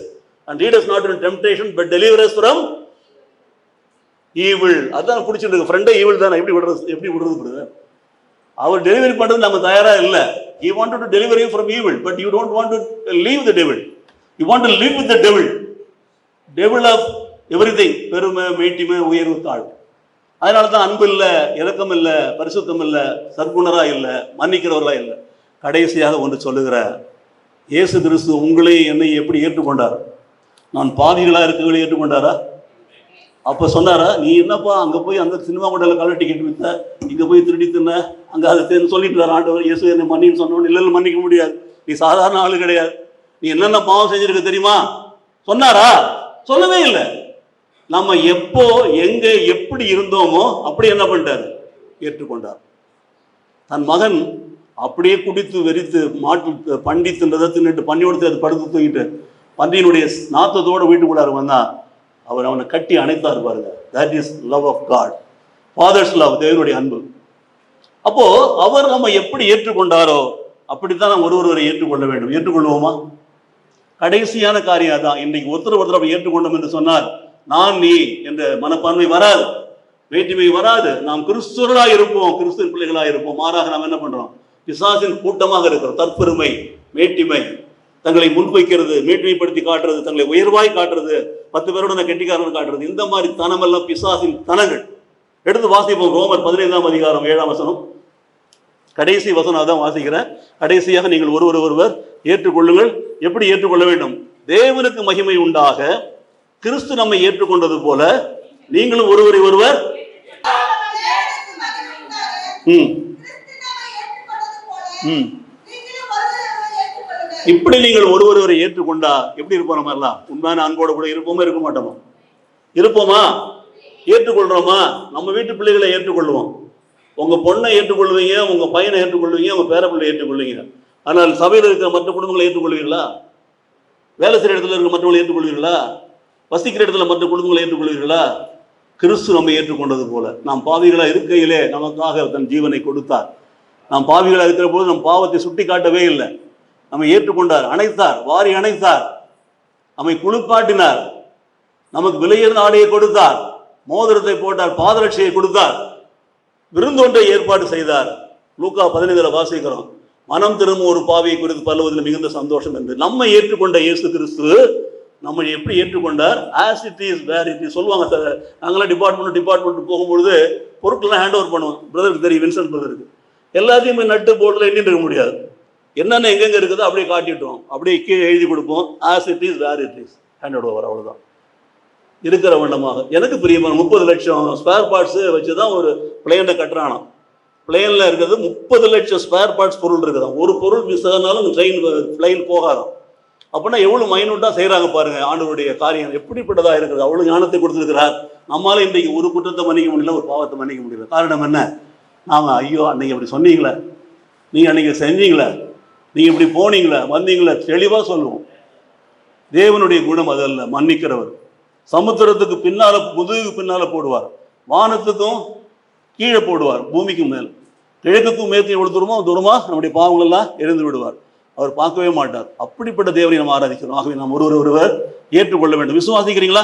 And lead us not into temptation, but deliver us from evil. அதான் பிடிச்சிருக்கு. ஃப்ரெண்டே evil தானே, எப்படி விடுறது? அவர் delivery பண்றது நம்ம தயாரா இல்லை. He wanted to deliver you from evil, but you don't want to leave the devil. You want to live with the devil. Devil of everything. பெருமை, மேட்டிமை, உயர்வு, தாழ்வு. அதனால தான் அன்பு இல்லை, இரக்கம் இல்லை, பரிசுத்தம் இல்லை, சர்க்குணரா இல்லை, மன்னிக்கிறவர்களா இல்லை. கடைசியாக ஒன்று சொல்லுகிற, இயேசு கிறிஸ்து உங்களை என்னை எப்படி ஏற்றுக்கொண்டார்? நான் பாவிகளா இருக்கவங்களை ஏற்றுக்கொண்டாரா? அப்ப சொன்னாரா, நீ என்னப்பா அங்க போய் அந்த சினிமா கூடல கலர் டிக்கெட் வித்த, இங்க போய் திருடி தின்ன, அங்க அதை சொல்லிட்டு வர ஆண்டவர் இயேசு என்னை மன்னின்னு சொன்னோன்னு இல்லை மன்னிக்க முடியாது, நீ சாதாரண ஆளு கிடையாது, நீ என்னென்ன பாவம் செஞ்சிருக்க தெரியுமா? சொன்னாரா? சொல்லவே இல்லை. நம்ம எப்போ எங்க எப்படி இருந்தோமோ அப்படி என்ன பண்ணிட்டாரு? ஏற்றுக்கொண்டார். தன் மகன் அப்படியே குடித்து வெறித்து மாட்டு பண்டி தின்றதை தின்னுட்டு பன்னியோடு அது படுத்து தூக்கிட்டு பன்றியினுடைய நாத்தத்தோட வீட்டுக்குள்ளாரு வந்தா அவர் அவனை கட்டி அணைத்தார் பாருங்க. That is love of God, father's love, தேவனுடைய அன்பு. அப்போ அவர் நம்ம எப்படி ஏற்றுக்கொண்டாரோ அப்படித்தான் நம்ம ஒருவரை ஏற்றுக்கொள்ள வேண்டும். ஏற்றுக்கொள்வோமா? கடைசியான காரியம் அதான். இன்றைக்கு ஒருத்தர் அப்படி ஏற்றுக்கொண்டோம் என்று சொன்னால் நான் நீ என்ற மனப்பான்மை வராது, வேற்றுமை வராது. நாம் கிறிஸ்துவர்களாக இருப்போம், கிறிஸ்துவின் பிள்ளைகளாக இருப்போம். மாறாக நாம் என்ன பண்றோம்? பிசாசின் கூட்டமாக இருக்கிறோம். தற்பெருமை, மேட்டிமை, தங்களை முன்வைக்கிறது, மேட்டிமைப்படுத்தி காட்டுறது, தங்களை உயர்வாய் காட்டுறது, 10 பேரோட நான் கெட்டிக்காரன் காட்டுறது, இந்த மாதிரி தனமெல்லாம் பிசாசின் தனங்கள். எடுத்து வாசிப்போம். ரோமர் 15ஆம் அதிகாரம் 7ஆம் வசனம், கடைசி வசனம் அதான் வாசிக்கிறேன். கடைசியாக நீங்கள் ஒருவர் ஏற்றுக்கொள்ளுங்கள். எப்படி ஏற்றுக்கொள்ள வேண்டும்? தேவனுக்கு மகிமை உண்டாக கிறிஸ்து நம்மை ஏற்றுக்கொண்டது போல நீங்களும் ஒருவர் இப்படி நீங்கள் ஒருவரை ஏற்றுக்கொண்டா எப்படி இருப்போம்? நம்ம எல்லாம் உண்மையான அன்போட கூட இருப்போமா, இருக்க மாட்டோமா? இருப்போமா? ஏற்றுக்கொள்றோமா? நம்ம வீட்டு பிள்ளைகளை ஏற்றுக்கொள்வோம். உங்க பொண்ணை ஏற்றுக்கொள்வீங்க, உங்க பையனை ஏற்றுக்கொள்வீங்க, உங்க பேர பிள்ளை ஏற்றுக்கொள்வீங்க. ஆனால் சபையில் இருக்கிற மற்ற குடும்பங்களை ஏற்றுக்கொள்வீர்களா? வேலை செய்கிற இடத்துல இருக்கிற மற்றவங்களை ஏற்றுக்கொள்வீர்களா? வசிக்கிற இடத்துல மற்ற குடும்பங்களை ஏற்றுக்கொள்வீர்களா? கிறிஸ்து நம்ம ஏற்றுக்கொண்டது போல நாம் பாவிகளா இருக்கையிலே நமக்காக தன் ஜீவனை கொடுத்தார். நாம் பாவிகளா இருக்கிற போது நம் பாவத்தை சுட்டி காட்டவே இல்லை. நம்மை ஏற்றுக்கொண்டார், அணைத்தார், வாரி அணைத்தார், நம்மை குளிப்பாட்டினார், நமக்கு விலையுயர்ந்த ஆடையை கொடுத்தார், மோதிரத்தை போட்டார், பாதரட்சியை கொடுத்தார், விருந்தொன்றை ஏற்பாடு செய்தார். லூக்கா 15 வாசிக்கிறோம், மனம் திரும்பும் ஒரு பாவியை குறித்து பரலோகத்தில் மிகுந்த சந்தோஷம் என்று. நம்ம ஏற்றுக்கொண்ட இயேசு கிறிஸ்து நம்ம எப்படி ஏற்றுக்கொண்டார்? As it is where it is. சொல்லுவாங்க சார், நாங்களாம் டிபார்ட்மெண்ட் போகும்பொழுது பொருட்கள்லாம் ஹேண்ட் ஓவர் பண்ணுவோம். பிரதருக்கு தெரியும், வின்சென்ட் பிரதருக்கு. எல்லாத்தையும் நட்டு போர்டில் எண்ணிட்டு இருக்க முடியாது. என்னென்ன எங்கெங்க இருக்குதோ அப்படியே காட்டிட்டோம், அப்படியே கீழே எழுதி கொடுப்போம். As it is where it is, hand over. அவ்வளோதான். இருக்கிற வண்ணமாக எனக்கு பிரியமான 30 லட்சம் ஸ்பேர் பார்ட்ஸு வச்சு தான் ஒரு பிளேனை கட்டுறானா. பிளேனில் இருக்கிறது 30 லட்சம் ஸ்பேர் பார்ட்ஸ் பொருள் இருக்குதான். ஒரு பொருள் மிஸ் ஆனாலும் பிளைன் போகாதான். அப்படின்னா எவ்வளோ மைனூட்டாக செய்கிறாங்க பாருங்க. ஆண்டவருடைய காரியம் எப்படிப்பட்டதாக இருக்கிறது. அவ்வளோ ஞானத்தை கொடுத்துருக்கிறார். நம்மளால இன்றைக்கு ஒரு குற்றத்தை மன்னிக்க முடியல, ஒரு பாவத்தை மன்னிக்க முடியல. காரணம் என்ன? நாங்கள் ஐயோ அன்னைக்கு அப்படி சொன்னீங்களே, நீங்கள் அன்னைக்கு செஞ்சீங்களே, நீங்கள் இப்படி போனீங்களே, வந்தீங்களே, தெளிவாக சொல்லுவோம். தேவனுடைய குணம் அதல்ல, மன்னிக்கிறவர். சமுத்திரத்துக்கு பின்னால, முதுகுக்கு பின்னால போடுவார், வானத்துக்கும் கீழே போடுவார், பூமிக்கும் மேல், கிழக்குக்கும் மேற்கு எவ்வளவு தூரமா நம்முடைய பாவங்கள் எல்லாம் எழுந்து விடுவார். அவர் பார்க்கவே மாட்டார். அப்படிப்பட்ட தேவனை நாம் ஆராதிக்கிறோம். ஆகவே நாம் ஒருவர் ஏற்றுக்கொள்ள வேண்டும். விசுவாசிக்கிறீங்களா?